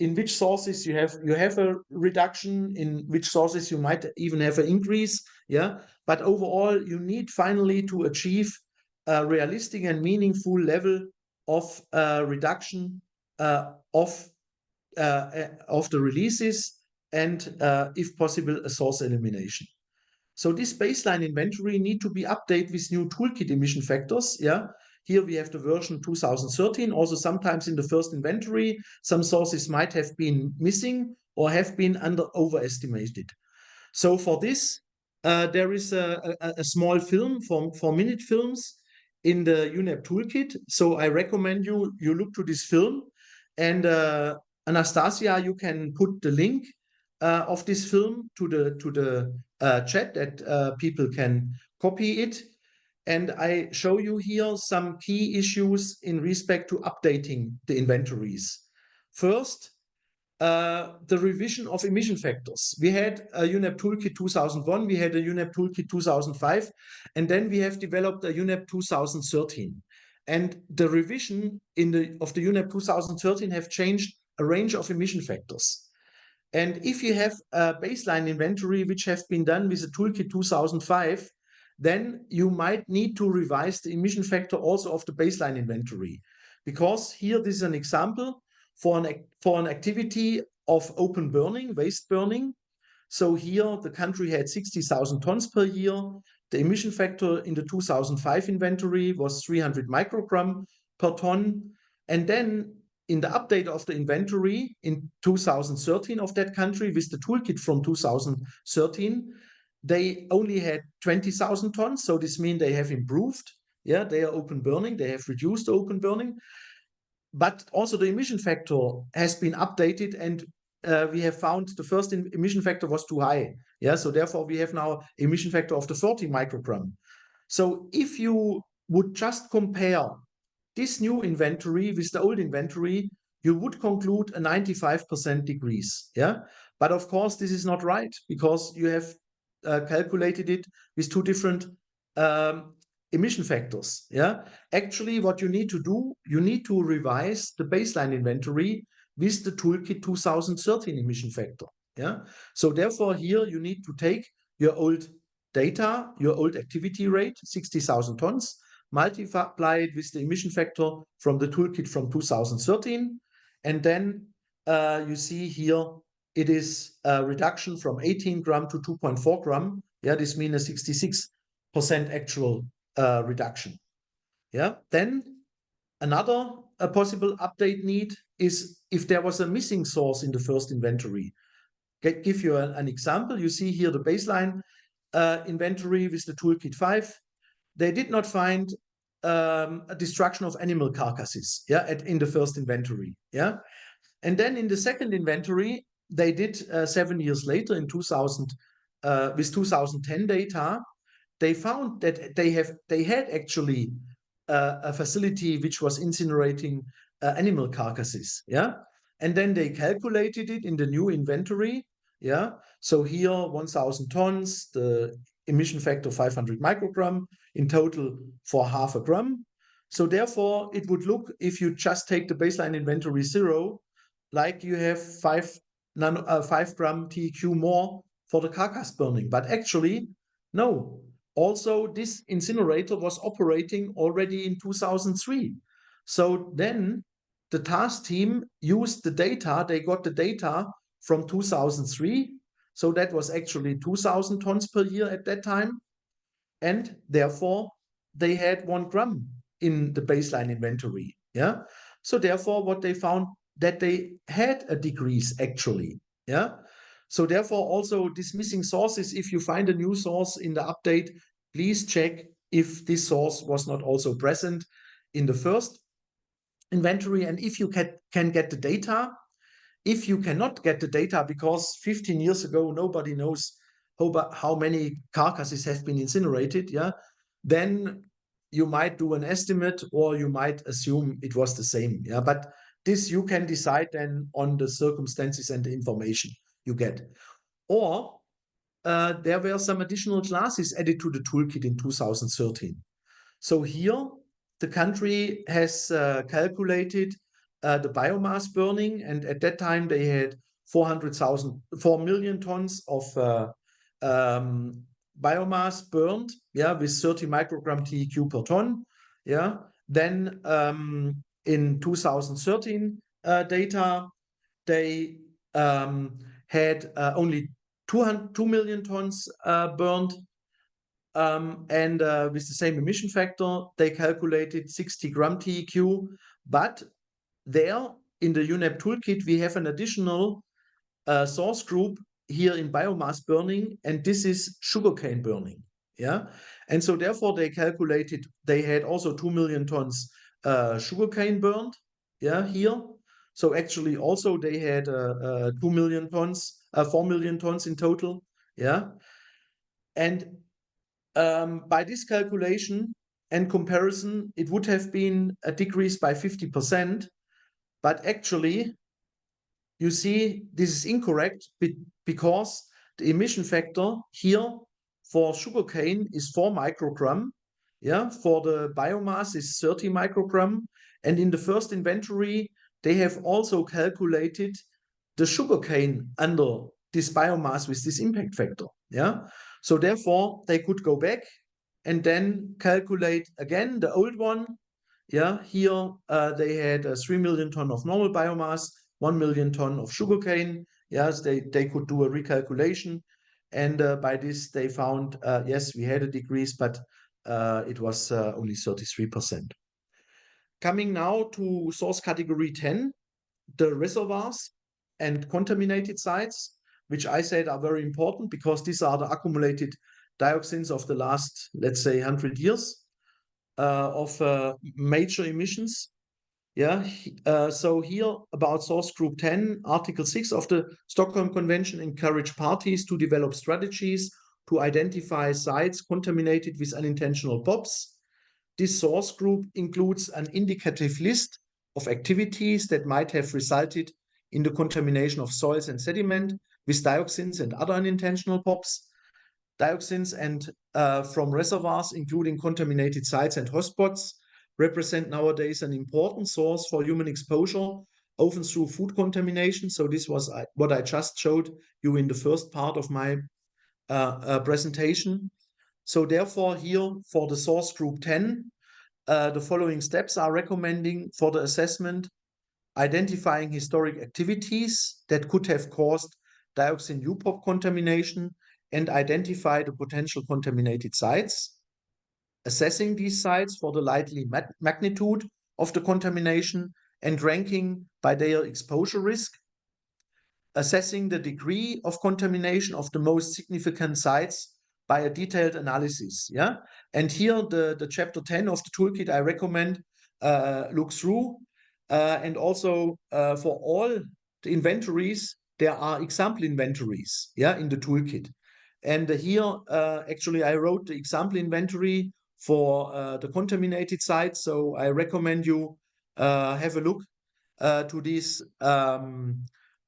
in which sources you have a reduction, in which sources you might even have an increase. Yeah, but overall you need finally to achieve a realistic and meaningful level of reduction of the releases, and if possible a source elimination. So this baseline inventory need to be updated with new toolkit emission factors. Yeah, here we have the version 2013. Also, sometimes in the first inventory, some sources might have been missing or have been overestimated. So for this, there is a small film for minute films in the UNEP Toolkit. So I recommend you look to this film, and Anastasia, you can put the link of this film to the chat that people can copy it. And I show you here some key issues in respect to updating the inventories. First, the revision of emission factors. We had a UNEP Toolkit 2001, we had a UNEP Toolkit 2005, and then we have developed a UNEP 2013. And the revision of the UNEP 2013 have changed a range of emission factors. And if you have a baseline inventory which has been done with the Toolkit 2005, then you might need to revise the emission factor also of the baseline inventory. Because here, this is an example for an activity of open burning, waste burning. So here the country had 60,000 tons per year. The emission factor in the 2005 inventory was 300 microgram per ton. And then in the update of the inventory in 2013 of that country with the toolkit from 2013, they only had 20,000 tons. So this means they have improved. Yeah, they are open burning. They have reduced open burning. But also the emission factor has been updated, and we have found the first emission factor was too high. Yeah, so therefore we have now emission factor of the 40 microgram. So if you would just compare this new inventory with the old inventory, you would conclude a 95% decrease. Yeah, but of course this is not right, because you have calculated it with two different emission factors. Yeah, actually what you need to do, you need to revise the baseline inventory with the toolkit 2013 emission factor. Yeah, so therefore here you need to take your old data, your old activity rate, 60,000 tons, multiply it with the emission factor from the toolkit from 2013, and then you see here it is a reduction from 18 gram to 2.4 gram. Yeah, this means a 66% actual reduction. Yeah, then another possible update need is if there was a missing source in the first inventory. Give you an example. You see here the baseline inventory with the toolkit 5. They did not find a destruction of animal carcasses, yeah, in the first inventory. Yeah, and then in the second inventory, they did 7 years later in 2000 with 2010 data. They found that they had actually a facility which was incinerating animal carcasses. Yeah, and then they calculated it in the new inventory. Yeah, so here 1,000 tons, the emission factor 500 microgram, in total for half a gram. So therefore, it would look, if you just take the baseline inventory 0, like you have 5 gram TEQ more for the carcass burning. But actually, no. Also, this incinerator was operating already in 2003. So then the task team used the data. They got the data from 2003. So that was actually 2,000 tons per year at that time. And therefore, they had 1 gram in the baseline inventory. Yeah. So therefore, what they found, that they had a decrease actually. Yeah. So therefore, also these missing sources, if you find a new source in the update, please check if this source was not also present in the first inventory. And if you can get the data, if you cannot get the data because 15 years ago nobody knows how many carcasses have been incinerated, yeah, then you might do an estimate or you might assume it was the same, yeah. But this you can decide then on the circumstances and the information you get. Or there were some additional classes added to the toolkit in 2013. So here the country has calculated the biomass burning, and at that time they had 4 million tons of biomass burned, yeah, with 30 microgram TEQ per ton, yeah. Then in 2013 data, they had only 2 million tons burned. And with the same emission factor, they calculated 60 gram TEQ. But there in the UNEP toolkit, we have an additional source group here in biomass burning, and this is sugarcane burning. Yeah. And so therefore they calculated they had also 2 million tons sugarcane burned. Yeah, here. So actually also they had 2 million tons, 4 million tons in total. Yeah. And by this calculation and comparison, it would have been a decrease by 50%. But actually, you see, this is incorrect because the emission factor here for sugarcane is 4 microgram. Yeah, for the biomass is 30 microgram. And in the first inventory, they have also calculated the sugarcane under this biomass with this impact factor. Yeah, so therefore they could go back and then calculate again the old one. Yeah, here they had 3 million ton of normal biomass, 1 million ton of sugarcane. Yes, they could do a recalculation. And by this, they found, yes, we had a decrease, but it was only 33%. Coming now to source category 10, the reservoirs and contaminated sites, which I said are very important because these are the accumulated dioxins of the last, let's say, 100 years of major emissions. Yeah, so here about source group 10, Article 6 of the Stockholm Convention encourage parties to develop strategies to identify sites contaminated with unintentional POPs. This source group includes an indicative list of activities that might have resulted in the contamination of soils and sediment with dioxins and other unintentional POPs. Dioxins and from reservoirs, including contaminated sites and hotspots, represent nowadays an important source for human exposure, often through food contamination. So this was what I just showed you in the first part of my presentation. So therefore here for the source group 10, the following steps are recommending for the assessment: identifying historic activities that could have caused dioxin UPOP contamination and identify the potential contaminated sites, assessing these sites for the likely magnitude of the contamination and ranking by their exposure risk, assessing the degree of contamination of the most significant sites by a detailed analysis. Yeah, and here the chapter 10 of the toolkit I recommend look through, and also for all the inventories there are example inventories, yeah, in the toolkit. And here actually I wrote the example inventory for the contaminated sites, so I recommend you have a look to this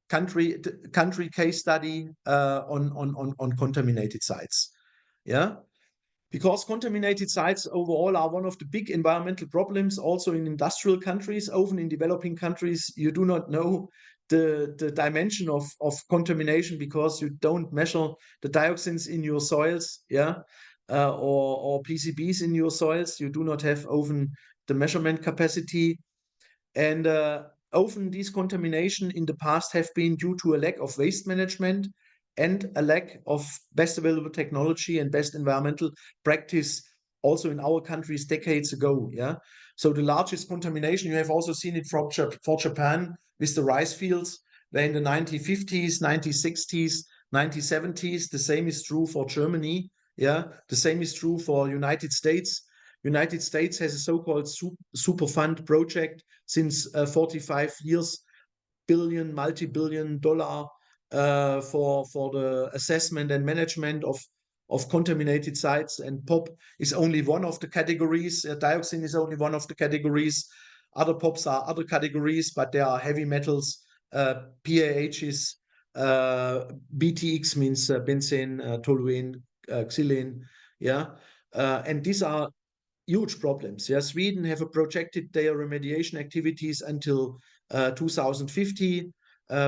country case study on contaminated sites. Yeah, because contaminated sites overall are one of the big environmental problems also in industrial countries. Often in developing countries, you do not know the dimension of contamination because you don't measure the dioxins in your soils, yeah, or PCBs in your soils. You do not have often the measurement capacity. And often these contamination in the past have been due to a lack of waste management and a lack of best available technology and best environmental practice also in our countries decades ago. Yeah. So the largest contamination, you have also seen it for Japan with the rice fields, where in the 1950s, 1960s, 1970s, the same is true for Germany. Yeah. The same is true for United States United States has a so-called Superfund project since 45 years, multi-billion dollar for the assessment and management of contaminated sites, and POP is only one of the categories. Dioxin is only one of the categories. Other POPs are other categories, but there are heavy metals, PAHs, BTX means benzene, toluene, xylene, yeah, and these are huge problems. Yeah, Sweden have a projected their remediation activities until 2050.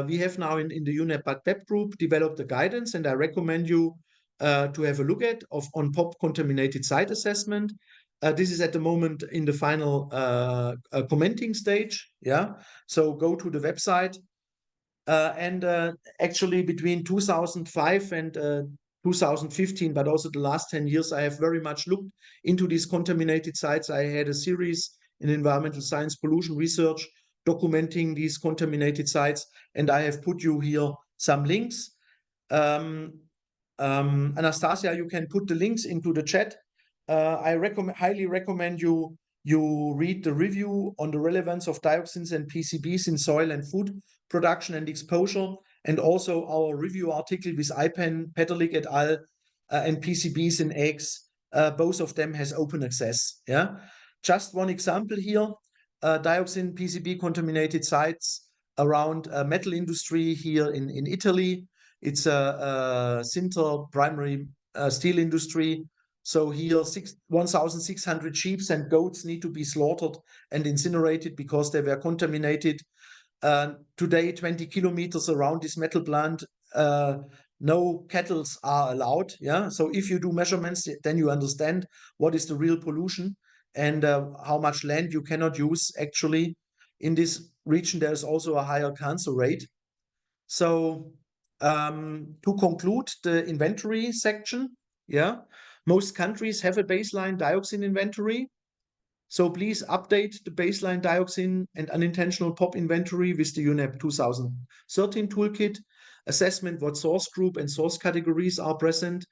We have now in the UNEP web group developed a guidance, and I recommend you to have a look at on POP contaminated site assessment. This is at the moment in the final commenting stage. Yeah, so go to the website. And actually between 2005 and 2015, but also the last 10 years, I have very much looked into these contaminated sites. I had a series in environmental science pollution research documenting these contaminated sites, and I have put you here some links. Anastasia, you can put the links into the chat. I highly recommend you read the review on the relevance of dioxins and PCBs in soil and food production and exposure, and also our review article with IPEN, Peterlik et al. And PCBs in eggs. Both of them has open access. Yeah, just one example here: dioxin PCB contaminated sites around metal industry here in Italy. It's a sinter primary steel industry. So here 1,600 sheep and goats need to be slaughtered and incinerated because they were contaminated. Today, 20 kilometers around this metal plant, no cattle are allowed. Yeah, so if you do measurements, then you understand what is the real pollution and how much land you cannot use. Actually, in this region, there is also a higher cancer rate. So to conclude the inventory section, yeah, most countries have a baseline dioxin inventory. So please update the baseline dioxin and unintentional POP inventory with the UNEP 2013 toolkit, assessment what source group and source categories are present,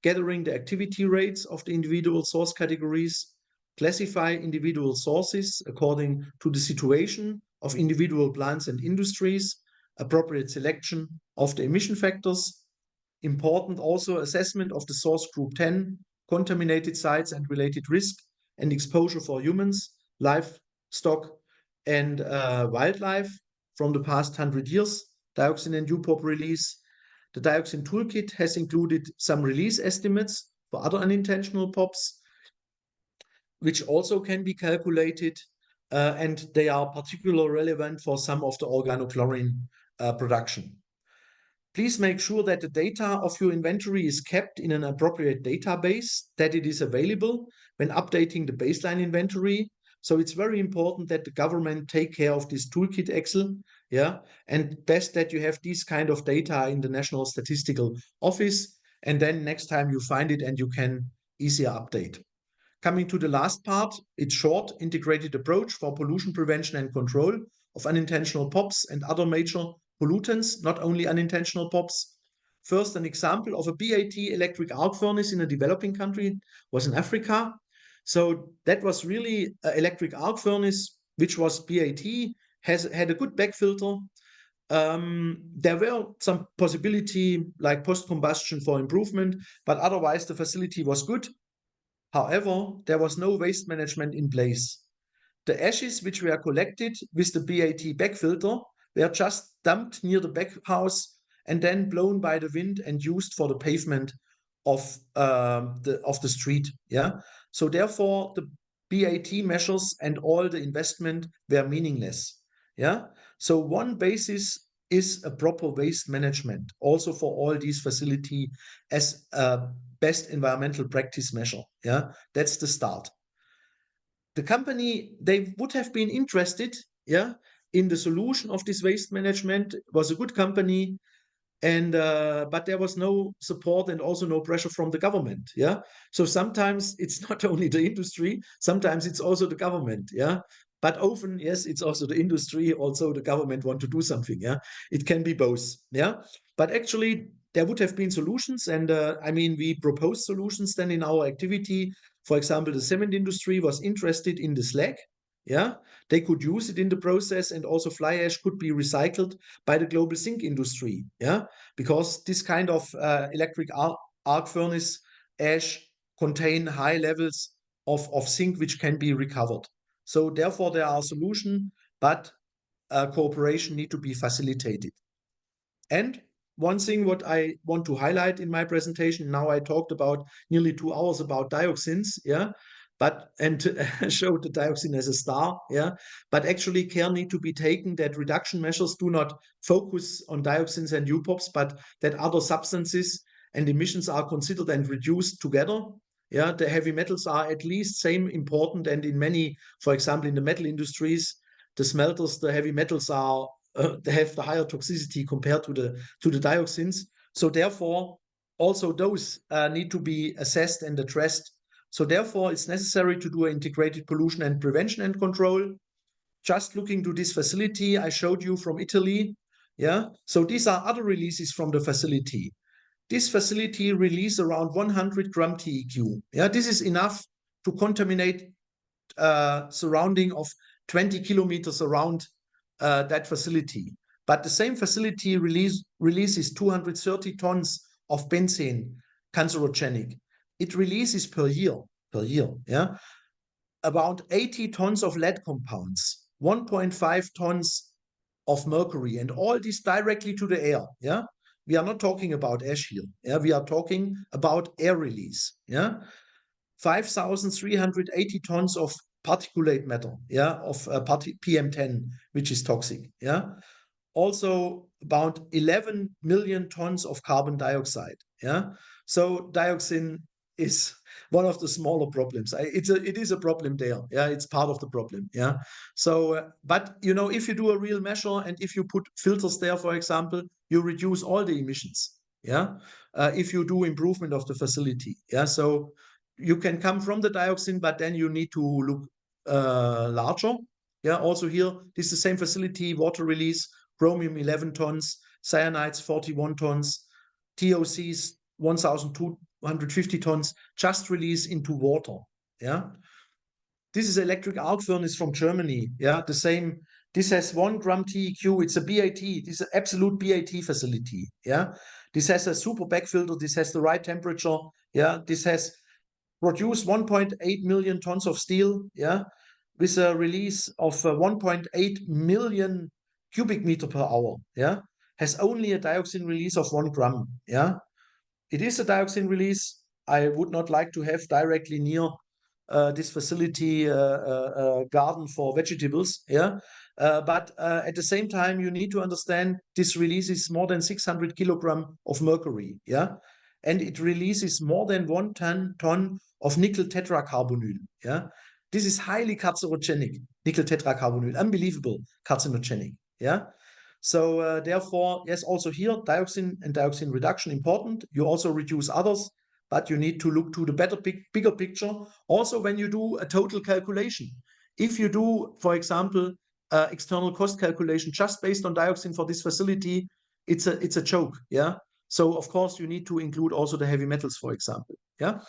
gathering the activity rates of the individual source categories, classify individual sources according to the situation of individual plants and industries, appropriate selection of the emission factors. Important also assessment of the source group 10, contaminated sites and related risk and exposure for humans, livestock, and wildlife from the past 100 years, dioxin and UPOP release. The dioxin toolkit has included some release estimates for other unintentional POPs, which also can be calculated, and they are particularly relevant for some of the organochlorine production. Please make sure that the data of your inventory is kept in an appropriate database, that it is available when updating the baseline inventory. So it's very important that the government take care of this toolkit Excel, yeah, and best that you have this kind of data in the National Statistical Office, and then next time you find it and you can easier update. Coming to the last part, it's short, integrated approach for pollution prevention and control of unintentional POPs and other major pollutants, not only unintentional POPs. First, an example of a BAT electric arc furnace in a developing country was in Africa. So that was really an electric arc furnace, which was BAT, had a good back filter. There were some possibility like post-combustion for improvement, but otherwise the facility was good. However, there was no waste management in place. The ashes which were collected with the BAT back filter were just dumped near the back house and then blown by the wind and used for the pavement of the street. Yeah. So therefore, the BAT measures and all the investment were meaningless. Yeah. So one basis is a proper waste management, also for all these facility as a best environmental practice measure. Yeah, that's the start. The company, they would have been interested, yeah, in the solution of this waste management. It was a good company, and but there was no support and also no pressure from the government. Yeah, so sometimes it's not only the industry, sometimes it's also the government. Yeah, but often, yes, it's also the industry, also the government want to do something. Yeah, it can be both. Yeah, but actually there would have been solutions, and I mean, we propose solutions then in our activity. for example, the cement industry was interested in the slag. Yeah, they could use it in the process, and also fly ash could be recycled by the global zinc industry. Yeah, because this kind of electric arc furnace ash contain high levels of zinc which can be recovered. So therefore there are solutions, but cooperation need to be facilitated. And one thing what I want to highlight in my presentation, now I talked about nearly 2 hours about dioxins, yeah, but and showed the dioxin as a star, yeah, but actually care need to be taken that reduction measures do not focus on dioxins and UPOPs, but that other substances and emissions are considered and reduced together. Yeah, the heavy metals are at least same important, and in many, for example, in the metal industries, the smelters, the heavy metals are they have the higher toxicity compared to the dioxins. So therefore, also those need to be assessed and addressed. So therefore, it's necessary to do integrated pollution and prevention and control. Just looking to this facility I showed you from Italy. Yeah. So these are other releases from the facility. This facility release around 100 gram TEQ. Yeah, this is enough to contaminate surrounding of 20 kilometers around that facility. But the same facility releases 230 tons of benzene, cancerogenic. It releases per year, yeah, about 80 tons of lead compounds, 1.5 tons of mercury, and all this directly to the air, yeah. We are not talking about ash here, yeah. We are talking about air release, yeah. 5,380 tons of particulate matter, yeah, of PM10, which is toxic, yeah. Also about 11 million tons of carbon dioxide, yeah. So dioxin is one of the smaller problems. It is a problem there, yeah. It's part of the problem, yeah. So, but you know, if you do a real measure and if you put filters there, for example, you reduce all the emissions, yeah. If you do improvement of the facility, yeah. So you can come from the dioxin, but then you need to look larger. Yeah, also here, this is the same facility, water release, chromium 11 tons, cyanides 41 tons, TOCs 1,250 tons, just release into water. Yeah. This is electric arc furnace from Germany. Yeah, the same. This has 1 gram TEQ. It's a BAT. This is an absolute BAT facility. Yeah. This has a super back filter. This has the right temperature. Yeah. This has produced 1.8 million tons of steel, yeah, with a release of 1.8 million cubic meter per hour, yeah, has only a dioxin release of 1 gram, yeah. It is a dioxin release. I would not like to have directly near this facility garden for vegetables, yeah. But at the same time, you need to understand this releases more than 600 kilogram of mercury, yeah, and it releases more than 1 ton of nickel tetracarbonyl, yeah. This is highly carcinogenic, nickel tetracarbonyl, unbelievable carcinogenic, yeah. So therefore, yes, also here, dioxin and dioxin reduction important. You also reduce others, but you need to look to the bigger picture. Also, when you do a total calculation, if you do, for example, external cost calculation just based on dioxin for this facility, it's a joke, yeah. So of course you need to include also the heavy metals, for example, yeah.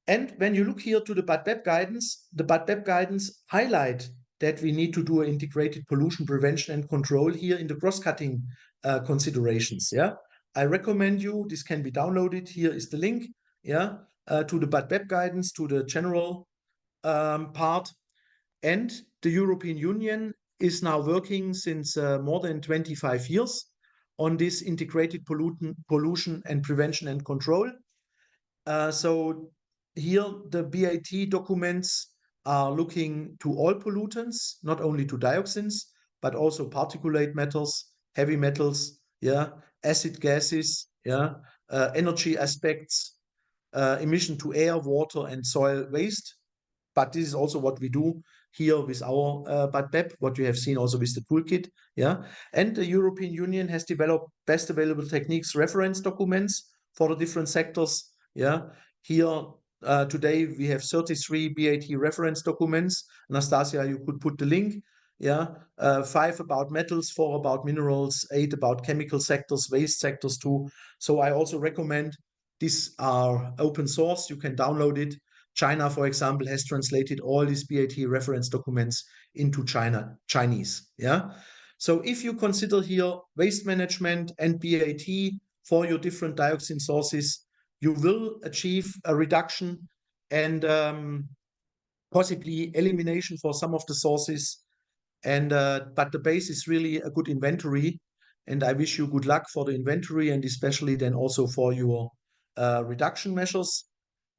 And when you look here to the BAT-BEP guidance, the BAT-BEP guidance highlight that we need to do integrated pollution prevention and control here in the cross-cutting considerations, yeah. I recommend you, this can be downloaded, here is the link, yeah, to the BAT-BEP guidance, to the general part. And the European Union is now working since more than 25 years on this integrated pollution and prevention and control. So here the BAT documents are looking to all pollutants, not only to dioxins, but also particulate matters, heavy metals, yeah, acid gases, yeah, energy aspects, emission to air, water, and soil waste. But this is also what we do here with our BAT-BEP, what you have seen also with the toolkit, yeah. And the European Union has developed best available techniques reference documents for the different sectors, yeah. Here today we have 33 BAT reference documents. Anastasia, you could put the link, yeah. 5 about metals, 4 about minerals, 8 about chemical sectors, waste sectors too. So I also recommend these are open source. You can download it. China, for example, has translated all these BAT reference documents into Chinese. Yeah. So if you consider here waste management and BAT for your different dioxin sources, you will achieve a reduction and possibly elimination for some of the sources. And but the base is really a good inventory. And I wish you good luck for the inventory and especially then also for your reduction measures.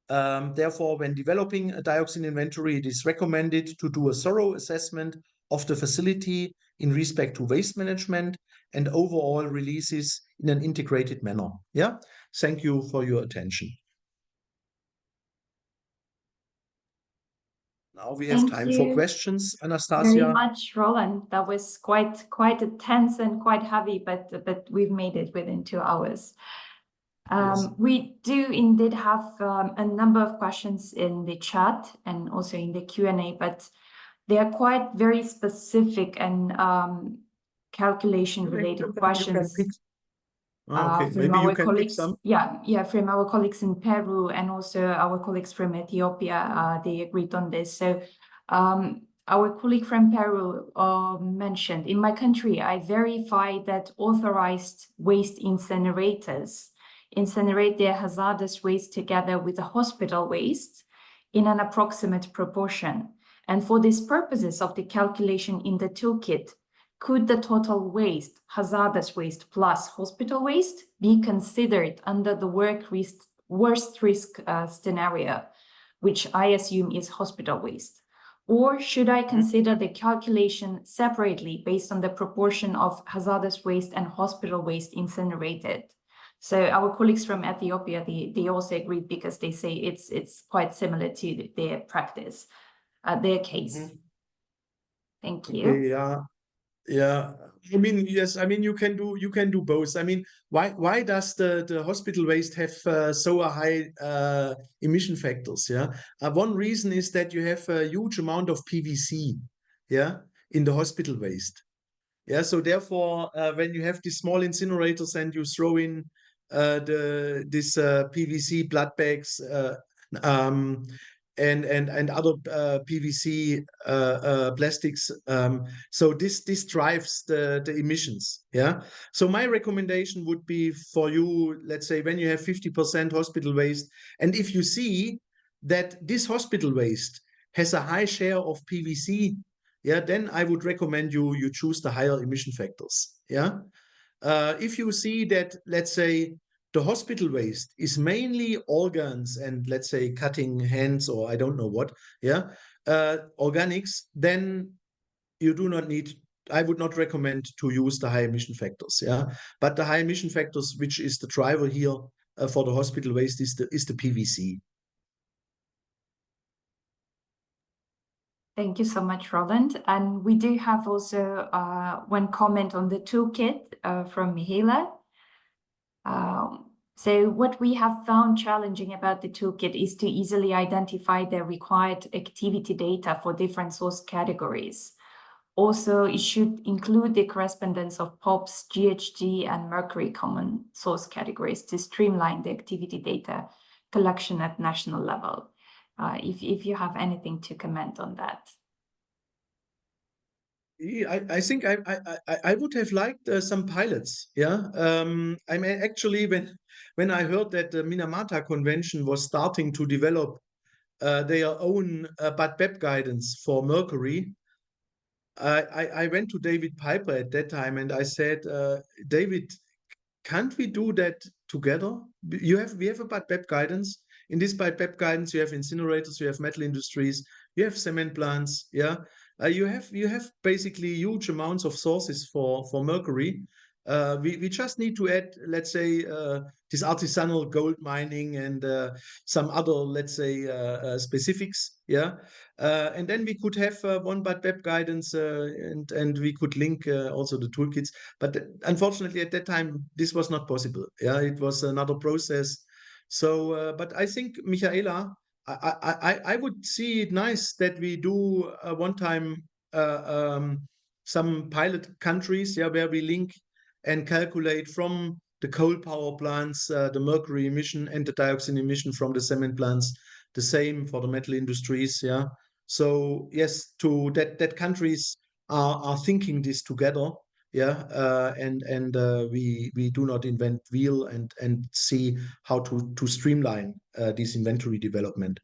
Therefore, when developing a dioxin inventory, it is recommended to do a thorough assessment of the facility in respect to waste management and overall releases in an integrated manner. Yeah, thank you for your attention. Now we have
Thank
time for
you
questions,
very
Anastasia.
much, Roland. That was quite intense and quite heavy, but we've made it within 2 hours.
Yes.
We do indeed have a number of questions in the chat and also in the Q&A, but they are quite very specific and calculation-related questions.
Okay,
from
maybe you
our
can pick
colleagues,
some.
from our colleagues in Peru and also our colleagues from Ethiopia, they agreed on this. So our colleague from Peru mentioned, in my country, I verify that authorized waste incinerators incinerate their hazardous waste together with the hospital waste in an approximate proportion. And for these purposes of the calculation in the toolkit, could the total waste, hazardous waste plus hospital waste, be considered under the worst risk scenario, which I assume is hospital waste? Or should I consider the calculation separately based on the proportion of hazardous waste and hospital waste incinerated? So our colleagues from Ethiopia, they also agreed because they say it's quite similar to their practice, their case. Thank you.
Okay, yeah. I mean, yes. I mean, you can do both. I mean, why does the hospital waste have so high emission factors? Yeah. One reason is that you have a huge amount of PVC, yeah, in the hospital waste. Yeah. So therefore, when you have these small incinerators and you throw in this PVC blood bags and other PVC plastics. So this drives the emissions. Yeah. So my recommendation would be for you, let's say, when you have 50% hospital waste, and if you see that this hospital waste has a high share of PVC, yeah, then I would recommend you choose the higher emission factors. Yeah. If you see that, let's say, the hospital waste is mainly organs and let's say cutting hands or I don't know what, yeah, organics, then you do not need, I would not recommend to use the high emission factors, yeah. But the high emission factors, which is the driver here for the hospital waste, is the PVC.
Thank you so much, Roland. And we do have also one comment on the toolkit from Mihaela. So what we have found challenging about the toolkit is to easily identify the required activity data for different source categories. Also, it should include the correspondence of POPs, GHG, and mercury common source categories to streamline the activity data collection at national level. If you have anything to comment on that.
I think I would have liked some pilots. Yeah, I mean, actually, when I heard that the Minamata Convention was starting to develop their own BAT-BEP guidance for mercury, I went to David Piper at that time and I said, David, can't we do that together? We have a BAT-BEP guidance. In this BAT-BEP guidance, you have incinerators, you have metal industries, you have cement plants, yeah. You have basically huge amounts of sources for mercury. We just need to add, let's say, this artisanal gold mining and some other, let's say, specifics, yeah. And then we could have one BAT-BEP guidance and we could link also the toolkits. But unfortunately, at that time, this was not possible. Yeah, it was another process. So, but I think, Michaela, I would see it nice that we do one time some pilot countries, yeah, where we link and calculate from the coal power plants, the mercury emission and the dioxin emission from the cement plants, the same for the metal industries. Yeah. So yes, that countries are thinking this together. Yeah, we do not invent wheel and see how to streamline this inventory development.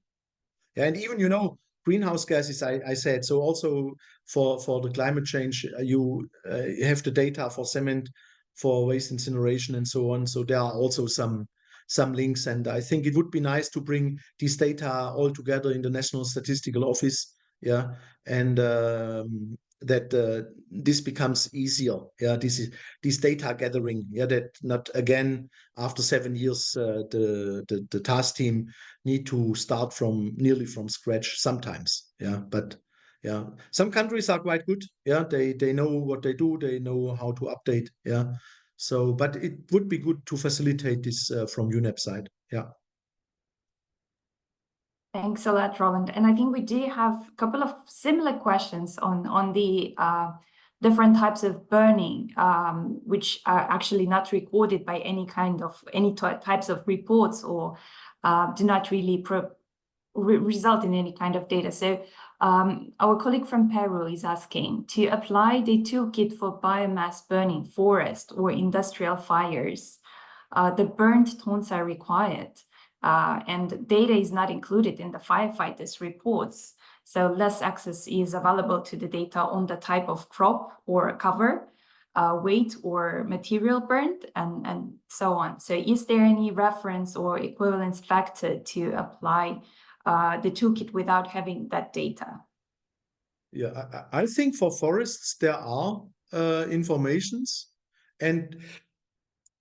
Yeah, and even greenhouse gases. I said so also for the climate change. You have the data for cement, for waste incineration, and so on. So there are also some links, and I think it would be nice to bring these data all together in the National Statistical Office. Yeah, and that this becomes easier. Yeah, this data gathering. Yeah, that not again after 7 years the task team need to start nearly from scratch sometimes. Yeah, but yeah, some countries are quite good. Yeah, they know what they do. They know how to update. Yeah, so but it would be good to facilitate this from UNEP side. Yeah.
Thanks a lot, Roland. And I think we do have a couple of similar questions on the different types of burning, which are actually not recorded by any types of reports or do not really result in any kind of data. So our colleague from Peru is asking to apply the toolkit for biomass burning, forest or industrial fires. The burnt tons are required. And data is not included in the firefighters' reports. So less access is available to the data on the type of crop or cover, weight or material burned, and so on. So is there any reference or equivalence factor to apply the toolkit without having that data?
Yeah, I think for forests there are informations, and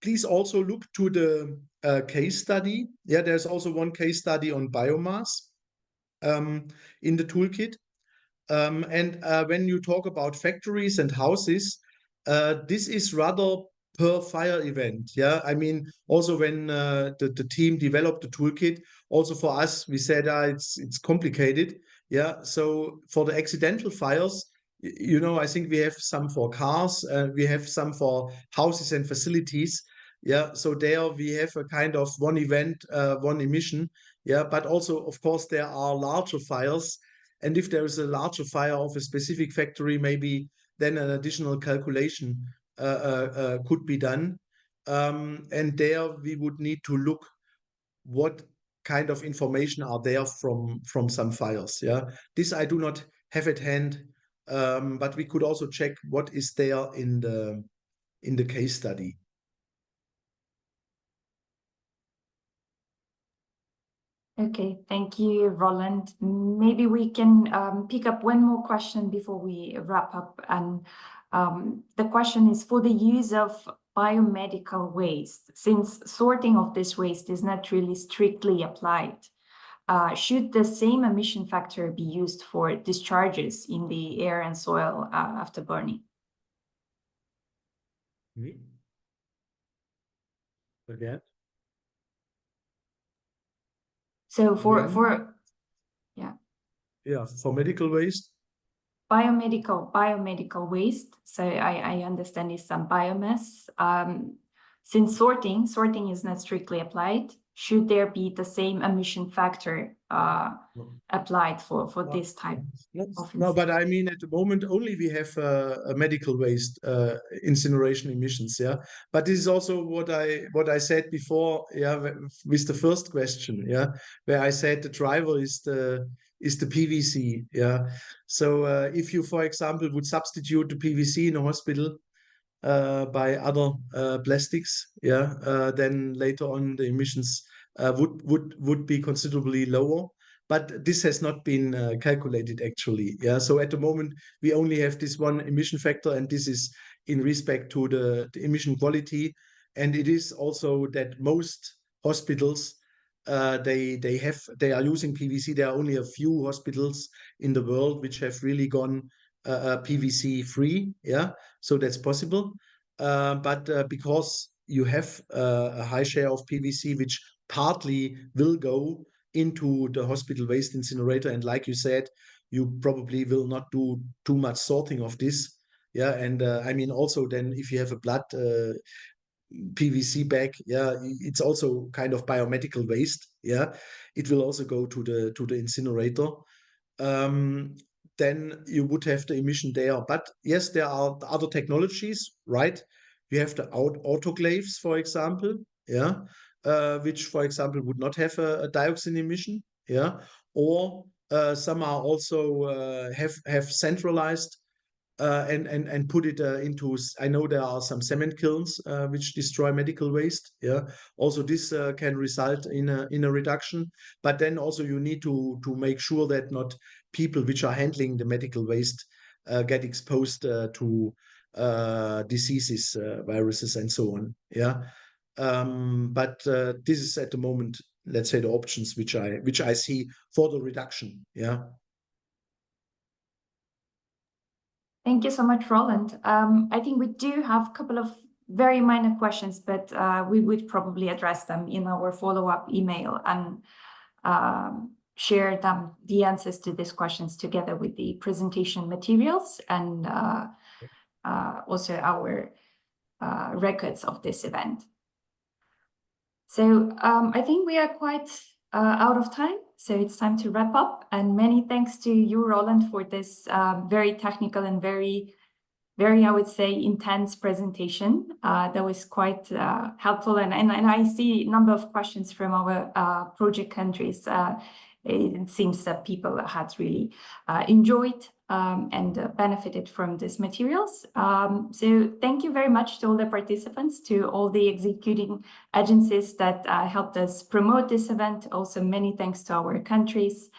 please also look to the case study. Yeah, there's also one case study on biomass in the toolkit. And when you talk about factories and houses, this is rather per fire event. Yeah, I mean, also when the team developed the toolkit, also for us, we said it's complicated. Yeah, so for the accidental fires, I think we have some for cars, we have some for houses and facilities. Yeah, so there we have a kind of one event, one emission. Yeah, but also, of course, there are larger fires. And if there is a larger fire of a specific factory, maybe then an additional calculation could be done. And there we would need to look what kind of information are there from some fires. Yeah, this I do not have at hand, but we could also check what is there in the case study.
Okay, thank you, Roland. Maybe we can pick up one more question before we wrap up. And the question is for the use of biomedical waste, since sorting of this waste is not really strictly applied, should the same emission factor be used for discharges in the air and soil after burning?
Again?
So for
medical waste.
Biomedical waste. So I understand is some biomass. Since sorting is not strictly applied, should there be the same emission factor applied for this type of
No, but I mean at the moment only we have a medical waste incineration emissions. Yeah, but this is also what I said before. Yeah, with the first question. Yeah, where I said the driver is the PVC. Yeah, so if you, for example, would substitute the PVC in a hospital by other plastics, yeah, then later on the emissions would be considerably lower. But this has not been calculated actually. Yeah, so at the moment we only have this one emission factor, and this is in respect to the emission quality. And it is also that most hospitals they are using PVC. There are only a few hospitals in the world which have really gone PVC free. Yeah, so that's possible. But because you have a high share of PVC, which partly will go into the hospital waste incinerator, and like you said, you probably will not do too much sorting of this. Yeah, and I mean also then if you have a blood PVC bag, yeah, it's also kind of biomedical waste. Yeah, it will also go to the incinerator. Then you would have the emission there. But yes, there are other technologies, right? You have the autoclaves, for example, yeah, which, for example, would not have a dioxin emission, yeah, or some are also have centralized and put it into. I know there are some cement kilns which destroy medical waste. Yeah, also this can result in a reduction. But then also you need to make sure that not people which are handling the medical waste get exposed to diseases, viruses, and so on. Yeah, but this is at the moment, let's say, the options which I see for the reduction. Yeah.
Thank you so much, Roland. I think we do have a couple of very minor questions, but we would probably address them in our follow-up email and share the answers to these questions together with the presentation materials and also our records of this event. So I think we are quite out of time, so it's time to wrap up. And many thanks to you, Roland, for this very technical and very, I would say, intense presentation. That was quite helpful. And I see a number of questions from our project countries. It seems that people had really enjoyed and benefited from these materials. So thank you very much to all the participants, to all the executing agencies that helped us promote this event. Also, many thanks to our countries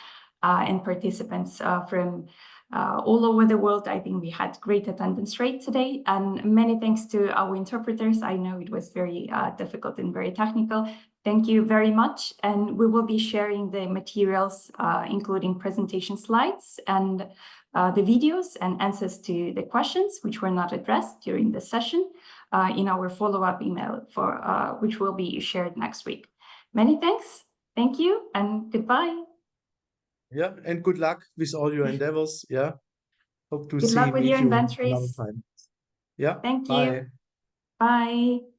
and participants from all over the world. I think we had great attendance rate today, and many thanks to our interpreters. I know it was very difficult and very technical. Thank you very much, and we will be sharing the materials, including presentation slides and the videos and answers to the questions which were not addressed during the session in our follow-up email, which will be shared next week. Many thanks. Thank you, and goodbye.
Yeah, and good luck with all your endeavors. Yeah, hope to
Good luck with
meet
your
you another
inventories.
time. Yeah,
Thank
bye.
you. Bye.